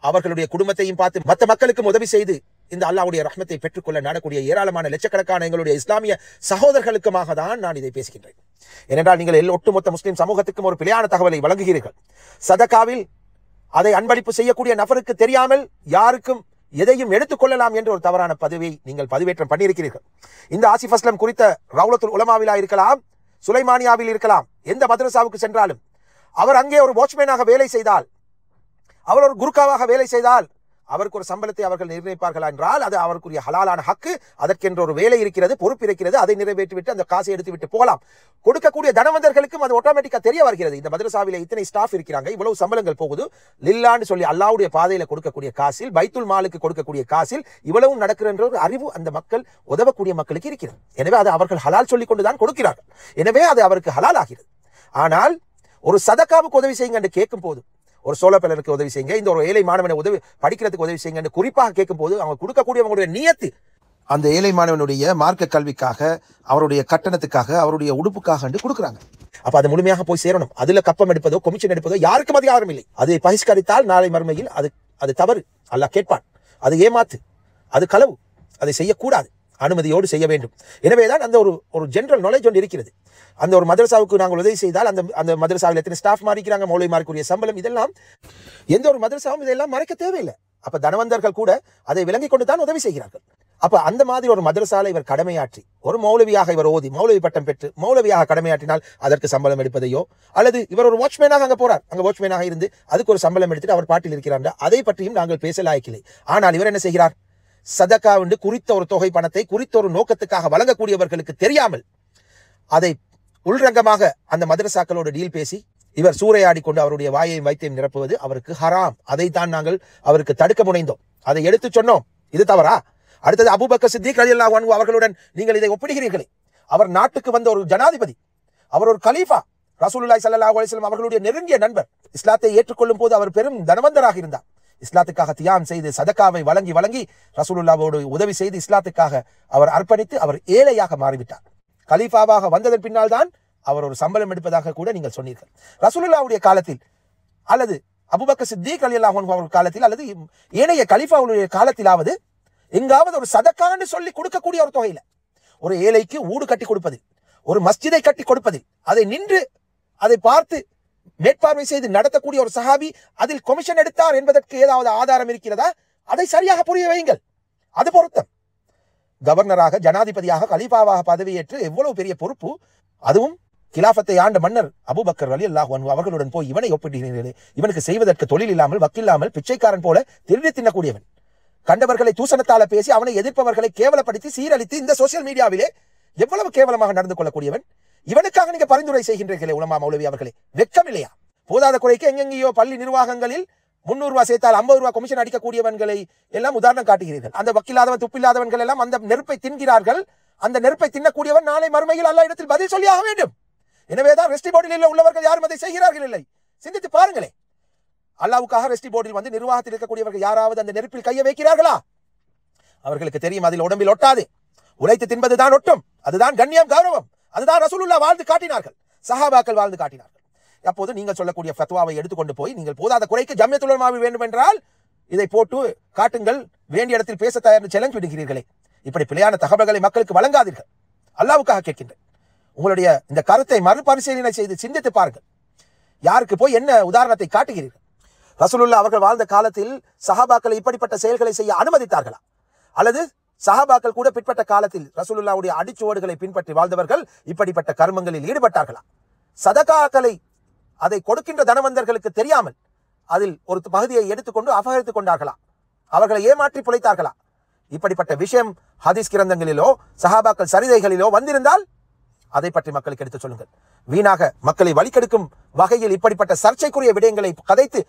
அவர்களுடைய குடும்பத்தையும் பார்த்து மற்ற மக்களுக்கும் உதவி செய்து இந்த அல்லாஹ்வுடைய ரஹ்மத்தை பெற்றுக்கொள்ள நாடக்கூடிய ஏராளமான லட்சக்கணக்கான எங்களுடைய இஸ்லாமிய சகோதரர்களுக்குமாக தான் நான் இதை பேசுகின்றேன். ஏனென்றால் நீங்கள் ஒட்டுமொத்த முஸ்லிம் சமூகத்துக்கும் ஒரு பிழையான தகவலை வழங்குகிறீர்கள். சதக்காவில் அதை அன்பளிப்பு செய்யக்கூடிய நபருக்கு தெரியாமல் யாருக்கும் எதையும் எடுத்துக்கொள்ளலாம் என்ற ஒரு தவறான பதவியை நீங்கள் பதிவேற்றம் பண்ணியிருக்கிறீர்கள். இந்த ஆசிஃப் அஸ்லம் குறித்த ரவுலத்துல் உலமாவிலா இருக்கலாம், சுலைமானியாவில் இருக்கலாம், எந்த மதரசாவுக்கு சென்றாலும் அவர் அங்கே ஒரு வாட்ச்மேனாக வேலை செய்தால், அவர் ஒரு குருக்காவாக வேலை செய்தால் அவருக்கு ஒரு சம்பளத்தை அவர்கள் நிர்ணயிப்பார்கள் என்றால் அது அவருக்குரிய ஹலாலான ஹக்கு. அதற்கென்ற ஒரு வேலை இருக்கிறது, பொறுப்பு இருக்கிறது, அதை நிறைவேற்றிவிட்டு அந்த காசை எடுத்து விட்டு போகலாம். கொடுக்கக்கூடிய தனவந்தர்களுக்கும் அது ஆட்டோமேட்டிக்கா தெரிய வருகிறது. இந்த மதரசாவில இத்தனை ஸ்டாஃப் இருக்கிறாங்க, இவ்வளவு சம்பளங்கள் போகுது, லில்லான்னு சொல்லி அல்லாஹ்வுடைய பாதையில கொடுக்கக்கூடிய காசில், பைத்துல் மாலுக்கு கொடுக்கக்கூடிய காசில் இவ்வளவும் நடக்கிற ஒரு அறிவு அந்த மக்கள் உதவக்கூடிய மக்களுக்கு இருக்கிறது. எனவே அது அவர்கள் ஹலால் சொல்லிக் கொண்டுதான் கொடுக்கிறார்கள். எனவே அது அவருக்கு ஹலால் ஆகிறது. ஆனால் ஒரு சதக்காவுக்கு உதவி செய்யுங்க என்று கேட்கும் போது, ஒரு சோழப்பலருக்கு உதவி செய்யுங்க, இந்த ஒரு ஏழை மாணவனை உதவி படிக்கிறதுக்கு உதவி செய்யுங்க என்று குறிப்பாக கேட்கும் போது அவங்க கொடுக்கக்கூடியவங்களுடைய நியத்து அந்த ஏழை மாணவனுடைய மார்க்க கல்விக்காக, அவருடைய கட்டணத்துக்காக, அவருடைய உடுப்புக்காக என்று கொடுக்குறாங்க. அப்ப அது முழுமையாக போய் சேரணும். அதுல கப்பம் எடுப்பதோ கொமிஷன் எடுப்பதோ யாருக்கும் அதிகாரம் இல்லை. அதை பகிஷ்கரித்தால் நாளை மறுமையில் அது தவறு, அல்லாஹ் கேட்பான். அது ஏமாத்து, அது களவு, அதை செய்யக்கூடாது, அனுமதியோடு செய்ய வேண்டும். எனவேதான் அந்த ஒரு ஜெனரல் நாலேஜ் ஒன்று இருக்கிறது. அந்த ஒரு மதரசாவுக்கு நாங்கள் உதவி செய்தால் அந்த மதரசாவில் எத்தனை ஸ்டாஃப் மாறிக்கிறாங்க, மௌலவிமாருக்குரிய சம்பளம், இதெல்லாம் எந்த ஒரு மதரசாவும் இதெல்லாம் மறைக்க தேவையில்லை. அப்ப தனவந்தர்கள் கூட அதை விளங்கிக் கொண்டு தான் உதவி செய்கிறார்கள். அப்ப அந்த மாதிரி ஒரு மதரசால இவர் கடமையாற்றி ஒரு மௌலவியாக இவர் ஓதி மௌலவி பட்டம் பெற்று மௌலவியாக கடமையாற்றினால் அதற்கு சம்பளம் எடுப்பதையோ, அல்லது இவர் ஒரு வாட்ச்மேனாக அங்க போறார், அங்க வாட்ச்மேனாக இருந்து அதுக்கு ஒரு சம்பளம் எடுத்துட்டு அவர் பாட்டில் இருக்கிறார், அதை பற்றியும் நாங்கள் பேச லாய்க்கில்லை. ஆனால் இவர் என்ன செய்கிறார், சதக்கா என்று குறித்த ஒரு தொகை பணத்தை குறித்த ஒரு நோக்கத்துக்காக வழங்கக்கூடியவர்களுக்கு தெரியாமல் அதை உள்ரங்கமாக அந்த மதரசாக்களோடு டீல் பேசி இவர் சூறையாடி கொண்டு அவருடைய வாயையும் வைத்தையும் நிரப்புவது அவருக்கு ஹராம். அதைத்தான் நாங்கள் அவருக்கு தடுக்க முனைந்தோம், அதை எடுத்து சொன்னோம். இது தவறா? அடுத்தது அபூபக்கர் சித்திக் ரலியல்லாஹு அன்ஹு அவர்களுடன் நீங்கள் இதை ஒப்பிடுகிறீர்களே. அவர் நாட்டுக்கு வந்த ஒரு ஜனாதிபதி, அவர் ஒரு கலீஃபா, ரசூலுல்லாஹி ஸல்லல்லாஹு அலைஹி வஸல்லம் அவர்களுடைய நெருங்கிய நண்பர். இஸ்லாத்தை ஏற்றுக்கொள்ளும் போது அவர் பெரும் தனவந்தராக இருந்தார். இஸ்லாத்துக்காக தியாகம் செய்து சதக்காவை வழங்கி ரசூலுல்லாஹ்வோடு உதவி செய்து இஸ்லாத்துக்காக அவர் அர்ப்பணித்து அவர் ஏழையாக மாறிவிட்டார். கலீஃபாவாக வந்ததன் பின்னால் தான் அவர் ஒரு சம்பளம் எடுப்பதாக கூட நீங்கள் சொன்னீர்கள். ரசூலுல்லாஹ்வுடைய காலத்தில் அல்லது அபூபக்கர் சித்திக் ரலியல்லாஹு அன்ஹு அவர்கள் காலத்தில் அல்லது ஏனைய கலீஃபாவுடைய காலத்திலாவது எங்காவது ஒரு சதக்கான்னு சொல்லி கொடுக்கக்கூடிய ஒரு தொகையில ஒரு ஏழைக்கு ஊடு கட்டி கொடுப்பதில், ஒரு மஸ்ஜிதை கட்டி கொடுப்பதில், அதை நின்று அதை பார்த்து மேற்பார்வை செய்து நடத்தக்கூடிய ஒரு சஹாபி அதில் கொமிஷன் எடுத்தார் என்பதற்கு ஏதாவது ஆதாரம் இருக்கிறதா? அதை சரியாக புரிய வையுங்கள். அது பொருத்தம். கவர்னராக, ஜனாதிபதியாக, கலீஃபாவாக பதவியேற்று எவ்வளவு பெரிய பொறுப்பு, அதுவும் கிலாஃபத்தை ஆண்ட மன்னர் அபூபக்கர் ரலியல்லாஹு அன்ஹு அவர்களுடன் போய் இவனை ஒப்பிடுகிறீர்களே, இவனுக்கு செய்வதற்கு தொழில் இல்லாமல், வக்கில்லாமல், பிச்சைக்காரன் போல திருடி தின்னக்கூடியவன், கண்டவர்களை தூசணத்தால பேசி அவனை எதிர்ப்பவர்களை கேவலப்படுத்தி சீரழித்து இந்த சோசியல் மீடியாவிலே எவ்வளவு கேவலமாக நடந்து கொள்ளக்கூடியவன், இவனுக்காக நீங்க பரிந்துரை செய்கின்றீர்களே உலமா மௌலவி அவர்களே, வெட்கம் இல்லையா? போதாத குறைக்கு எங்கெங்கேயோ பள்ளி நிர்வாகங்களில் 300 ரூபாய் சேர்த்தால் 50 ரூபாய் கமிஷன் அடிக்கக்கூடியவன்களை எல்லாம் உதாரணம் காட்டுகிறீர்கள். அந்த வக்கில்லாதவன் துப்பில்லாதவன்கள் எல்லாம் அந்த நெருப்பை தின்கிறார்கள். அந்த நெருப்பை தின்னக்கூடியவன் நாளை மறுமையில் அல்லாஹ் இடத்தில் பதில் சொல்லி ஆக வேண்டும். எனவேதான் ரெஸ்டி போர்டில் உள்ளவர்கள் யாரும் அதை செய்கிறார்கள் இல்லை. சிந்தித்து பாருங்களே, அல்லாவுக்காக ரெஸ்டி போர்டில் வந்து நிர்வாகத்தில் இருக்கக்கூடியவர்கள் யாராவது அந்த நெருப்பில் கையை வைக்கிறார்களா? அவர்களுக்கு தெரியும் அதில் உடம்பில் ஒட்டாது, உழைத்து தின்பதுதான் ஒட்டும். அதுதான் கண்ணியம், கௌரவம். அதுதான் ரசூலுல்லாஹ் வாழ்ந்து காட்டினார்கள், சஹாபாக்கள் வாழ்ந்து காட்டினார்கள். அப்போது நீங்கள் சொல்லக்கூடிய ஃபத்வாவை எடுத்துக்கொண்டு போய் நீங்கள் போதாத குறைக்கு ஜம்மியத்துல் உலமாவில் வேண்டும் என்றால் இதை போட்டு காட்டுங்கள், வேண்டிய இடத்தில் பேச தயார் சேலஞ்ச் விடுகிறீர்களே. இப்படி பிழையான தகவல்களை மக்களுக்கு வழங்காதீர்கள். அல்லாவுக்காக கேட்கின்றேன், உங்களுடைய இந்த கருத்தை மறுபரிசீலனை செய்து சிந்தித்து பாருங்கள். யாருக்கு போய் என்ன உதாரணத்தை காட்டுகிறீர்கள்? ரசூலுல்லாஹ் அவர்கள் வாழ்ந்த காலத்தில் சஹாபாக்களை இப்படிப்பட்ட செயல்களை செய்ய அனுமதித்தார்களா? அல்லது சஹாபாக்கள் கூட பிற்பட்ட காலத்தில் ரசூலுல்லாஹ்வுடைய அடிச்சுவடுகளை பின்பற்றி வாழ்ந்தவர்கள் இப்படிப்பட்ட கர்மங்களில் ஈடுபட்டார்களா? சதகாக்களை அதை கொடுக்கின்ற தனவந்தர்களுக்கு தெரியாமல் அதில் ஒரு பகுதியை எடுத்துக்கொண்டு அபகரித்துக் கொண்டார்களா? அவர்களை ஏமாற்றி பிழைத்தார்களா? இப்படிப்பட்ட விஷயம் ஹதீஸ் கிரந்தங்களிலோ சஹாபாக்கள் சரிதைகளிலோ வந்திருந்தால் அதை பற்றி மக்களுக்கு எடுத்து சொல்லுங்கள். வீணாக மக்களை வழிகெடுக்கும் வகையில் இப்படிப்பட்ட சர்ச்சைக்குரிய விடயங்களை கதைத்து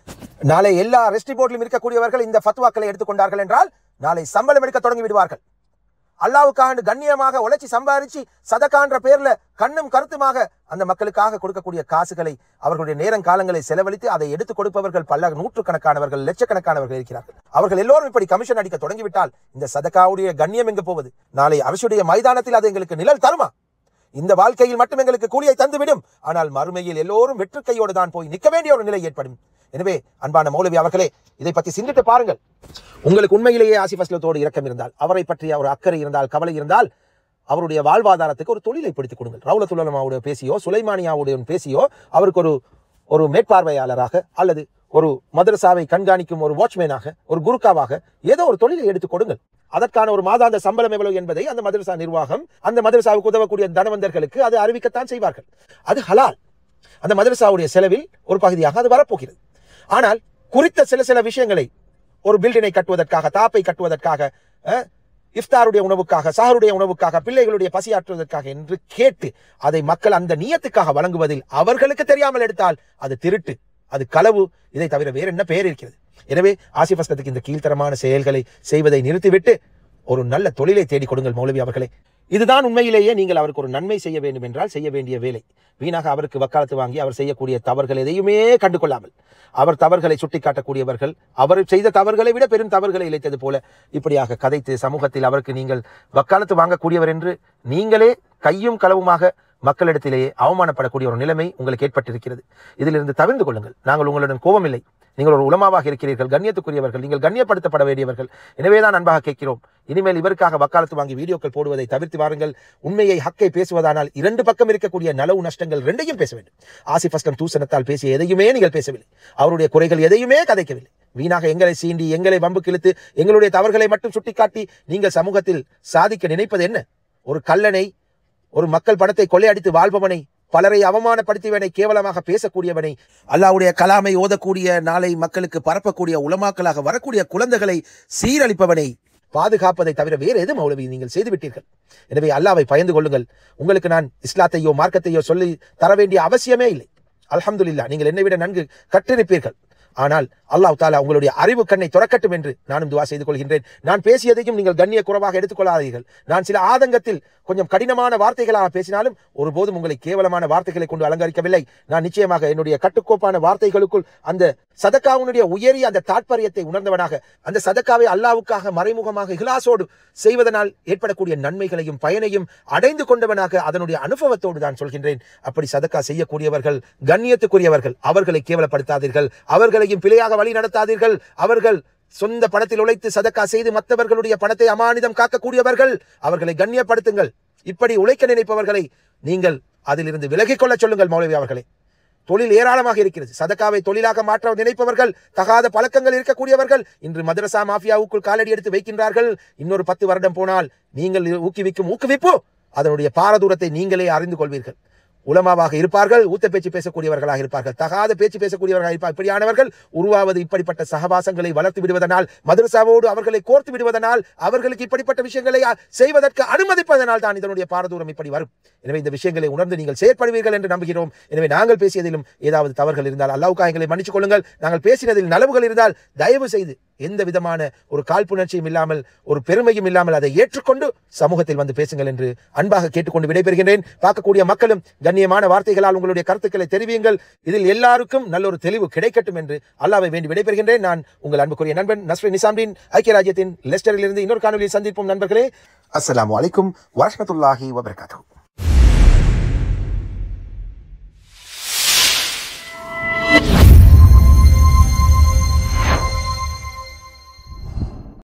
நாளை எல்லா ரெஸ்டி போர்டிலும் இருக்கக்கூடியவர்கள் இந்த ஃபத்வாக்களை எடுத்துக்கொண்டார்கள் என்றால் நாளை சம்பளம் எடுக்க தொடங்கி விடுவார்கள். அல்லாவுக்காக கண்ணியமாக உழைச்சி சம்பாதிச்சு சதகான்ற பேர்ல கண்ணும் கருத்துமாக அந்த மக்களுக்காக கொடுக்கக்கூடிய காசுகளை அவர்களுடைய நேரம் காலங்களை செலவழித்து அதை எடுத்துக் கொடுப்பவர்கள் பல நூற்றுக்கணக்கானவர்கள், லட்சக்கணக்கானவர்கள் இருக்கிறார்கள். அவர்கள் எல்லோரும் இப்படி கமிஷன் அடிக்க தொடங்கிவிட்டால் இந்த சதகாவுடைய கண்ணியம் எங்க போவது? நாளை அரசுடைய மைதானத்தில் அது எங்களுக்கு நிழல் தருமா? இந்த வாழ்க்கையில் மட்டும் எங்களுக்கு கூலியை தந்துவிடும், ஆனால் மறுமையில் எல்லோரும் வெற்று கையோடு தான் போய் நிற்க வேண்டிய ஒரு நிலை ஏற்படும். எனவே அன்பான மௌலவி அவர்களே, இதை பற்றி சிந்தித்து பாருங்கள். உங்களுக்கு உண்மையிலேயே ஆசிஃப் அஸ்லத்தோடு இரக்கம் இருந்தால், அவரை பற்றிய ஒரு அக்கறை இருந்தால், கவலை இருந்தால், அவருடைய வாழ்வாதாரத்துக்கு ஒரு தொழிலை பிடித்துக் கொடுங்கள். ரவுலத்துல் உலமாவுடைய பேசியோ சுலைமானியாவுடைய பேசியோ அவருக்கு ஒரு மேற்பார்வையாளராக அல்லது ஒரு மதரசாவை கண்காணிக்கும் ஒரு வாட்ச்மேனாக, ஒரு குருக்காவாக ஏதோ ஒரு தொழிலை எடுத்துக் கொடுங்கள். அதற்கான ஒரு மாதாந்த சம்பளம் எவ்வளவு என்பதை அந்த மதரசா நிர்வாகம், அந்த மதரசாவுக்கு உதவக்கூடிய தனவந்தர்களுக்கு அது அறிவிக்கத்தான் செய்வார்கள். அது ஹலால். அந்த மதரசாவுடைய செலவில் ஒரு பகுதியாக அது வரப்போகிறது. ஆனால் குறித்த சில விஷயங்களை ஒரு பில்டினை கட்டுவதற்காக, தாப்பை கட்டுவதற்காக, இஃப்தாருடைய உணவுக்காக, சஹருடைய உணவுக்காக, பிள்ளைகளுடைய பசியாற்றுவதற்காக என்று கேட்டு அதை மக்கள் அந்த நியத்துக்காக வழங்குவதில் அவர்களுக்கு தெரியாமல் எடுத்தால் அது திருட்டு, அது களவு. இதை தவிர வேற என்ன பெயர் இருக்கிறது? எனவே ஆசிஃப் அஸ்லத்துக்கு இந்த கீழ்த்தரமான செயல்களை செய்வதை நிறுத்திவிட்டு ஒரு நல்ல தொழிலை தேடிக் கொடுங்கள் மௌலவி அவர்களே. இதுதான் உண்மையிலேயே நீங்கள் அவருக்கு ஒரு நன்மை செய்ய வேண்டும் என்றால் செய்ய வேண்டிய வேலை. வீணாக அவருக்கு வக்காலத்து வாங்கி அவர் செய்யக்கூடிய தவறுகள் எதையுமே கண்டு கொள்ளாமல், அவர் தவறுகளை சுட்டி காட்டக்கூடியவர்கள், அவர் செய்த தவறுகளை விட பெரும் தவறுகளை இழைத்தது போல இப்படியாக கதைத்து சமூகத்தில் அவருக்கு நீங்கள் வக்காலத்து வாங்கக்கூடியவர் என்று நீங்களே கையும் களவுமாக மக்களிடத்திலேயே அவமானப்படக்கூடிய ஒரு நிலைமை உங்களுக்கு ஏற்பட்டிருக்கிறது. இதிலிருந்து தவிர்த்து கொள்ளுங்கள். நாங்கள் உங்களுடன் கோபம் இல்லை. நீங்கள் ஒரு உலமாவாக இருக்கிறீர்கள், கண்ணியத்துக்குரியவர்கள், நீங்கள் கண்ணியப்படுத்தப்பட வேண்டியவர்கள். எனவேதான் அன்பாக கேட்கிறோம், இனிமேல் இவருக்காக வக்காலத்து வாங்கி வீடியோக்கள் போடுவதை தவிர்த்து வாருங்கள். உண்மையை ஹக்கை பேசுவதானால் இரண்டு பக்கம் இருக்கக்கூடிய நலவு நஷ்டங்கள் ரெண்டையும் பேச வேண்டும். ஆசிஃப் அஸ்லம் தூசணத்தால் பேசிய எதையுமே நீங்கள் பேசவில்லை, அவருடைய குறைகள் எதையுமே கதைக்கவில்லை. வீணாக எங்களை சீண்டி, எங்களை வம்புக்கு இழுத்து, எங்களுடைய தவறுகளை மட்டும் சுட்டிக்காட்டி நீங்கள் சமூகத்தில் சாதிக்க நினைப்பது என்ன? ஒரு கல்லனை, ஒரு மக்கள் பணத்தை கொள்ளையடித்து வாழ்பவனை, பலரை அவமானப்படுத்தியவனை, கேவலமாக பேசக்கூடியவனை, அல்லாஹ்வுடைய கலாமை ஓதக்கூடிய, நாளை மக்களுக்கு பரப்பக்கூடிய உலமாக்களாக வரக்கூடிய குழந்தைகளை சீரழிப்பவனை பாதுகாப்பதை தவிர வேறு எது மௌலவி நீங்கள் செய்துவிட்டீர்கள். எனவே அல்லாஹ்வை பயந்து கொள்ளுங்கள். உங்களுக்கு நான் இஸ்லாத்தையோ மார்க்கத்தையோ சொல்லி தர வேண்டிய அவசியமே இல்லை. அல்ஹம்துலில்லாஹ், நீங்கள் என்னை விட நன்கு கற்றிருப்பீர்கள். ஆனால் அல்லாஹ் தாலா உங்களுடைய அறிவு கண்ணை துறக்கட்டும் என்று நானும் துவா செய்து கொள்கின்றேன். நான் பேசியதையும் நீங்கள் கண்ணிய குறைவாக எடுத்துக்கொள்ளாதீர்கள். நான் சில ஆதங்கத்தில் கொஞ்சம் கடினமான வார்த்தைகளாக பேசினாலும் ஒருபோதும் உங்களை கேவலமான வார்த்தைகளை கொண்டு அலங்கரிக்கவில்லை. நான் நிச்சயமாக என்னுடைய கட்டுக்கோப்பான வார்த்தைகளுக்குள் அந்த சதக்காவுடைய உயரிய அந்த தாற்பயத்தை உணர்ந்தவனாக, அந்த சதக்காவை அல்லாஹ்வுக்காக மறைமுகமாக இஹ்லாஸோடு செய்வதனால் ஏற்படக்கூடிய நன்மைகளையும் பயனையும் அடைந்து கொண்டவனாக அதனுடைய அனுபவத்தோடு நான் சொல்கின்றேன். அப்படி சதக்கா செய்யக்கூடியவர்கள் கண்ணியத்துக்குரியவர்கள், அவர்களை கேவலப்படுத்தாதீர்கள், அவர்களையும் பிழையாக வழி நடத்தாதீர்கள். அவர்கள் சொந்த பணத்தில் உழைத்து சதக்கா செய்து மற்றவர்களுடைய பணத்தை அமானிதம் காக்கக்கூடியவர்கள், அவர்களை கண்ணியப்படுத்துங்கள். இப்படி உழைக்க நினைப்பவர்களை நீங்கள் அதிலிருந்து விலகிக் கொள்ள சொல்லுங்கள் மௌலவி அவர்களே. தொழில் ஏராளமாக இருக்கிறது. சதக்காவை தொழிலாக மாற்ற நினைப்பவர்கள், தகாத பழக்கங்கள் இருக்கக்கூடியவர்கள் இன்று மதரசா மாஃபியாவுக்குள் காலடி எடுத்து வைக்கின்றார்கள். இன்னொரு 10 வருடம் போனால் நீங்கள் ஊக்குவிக்கும் ஊக்குவிப்பு அதனுடைய பாரதூரத்தை நீங்களே அறிந்து கொள்வீர்கள். உலமாவாக இருப்பார்கள், ஊத்த பேச்சு பேசக்கூடியவர்களாக இருப்பார்கள், தகாத பேச்சு பேசக்கூடியவர்களாக இருப்பார்கள். இப்படியானவர்கள் உருவாவது இப்படிப்பட்ட சகவாசங்களை வளர்த்து விடுவதனால், மதரசாவோடு அவர்களை கோர்த்து விடுவதனால், அவர்களுக்கு இப்படிப்பட்ட விஷயங்களை செய்வதற்கு அனுமதிப்பதனால் தான் இதனுடைய பாரதூரம் இப்படி வரும். எனவே இந்த விஷயங்களை உணர்ந்து நீங்கள் செயற்படுவீர்கள் என்று நம்புகிறோம். எனவே நாங்கள் பேசியதிலும் ஏதாவது தவறுகள் இருந்தால் அல்லாஹ்வுக்காக எங்களை மன்னித்துக் கொள்ளுங்கள். நாங்கள் பேசினதில் நலவுகள் இருந்தால் தயவு செய்து எந்த விதமான ஒரு காழ்ப்புணர்ச்சியும் இல்லாமல் ஒரு பெருமையும் இல்லாமல் அதை ஏற்றுக்கொண்டு சமூகத்தில் வந்து பேசுங்கள் என்று அன்பாக கேட்டுக்கொண்டு விடைபெறுகின்றேன். பார்க்கக்கூடிய மக்களும் கண்ணியமான வார்த்தைகளால் உங்களுடைய கருத்துக்களை தெரிவியுங்கள். இதில் எல்லாருக்கும் நல்ல ஒரு தெளிவு கிடைக்கட்டும் என்று அல்லாஹ்வை வேண்டி விடைபெறுகின்றேன். நான் உங்கள் அன்புக்குரிய நண்பன் நஸ்ரின் நிசாம்தீன், ஐக்கிய ராஜ்யத்தின் லெஸ்டரில் இருந்து இன்னொரு காணொலியில் சந்திப்போம் நண்பர்களே. அஸ்ஸலாமு அலைக்கும் வரஹ்மத்துல்லாஹி வபரகாத்துஹு.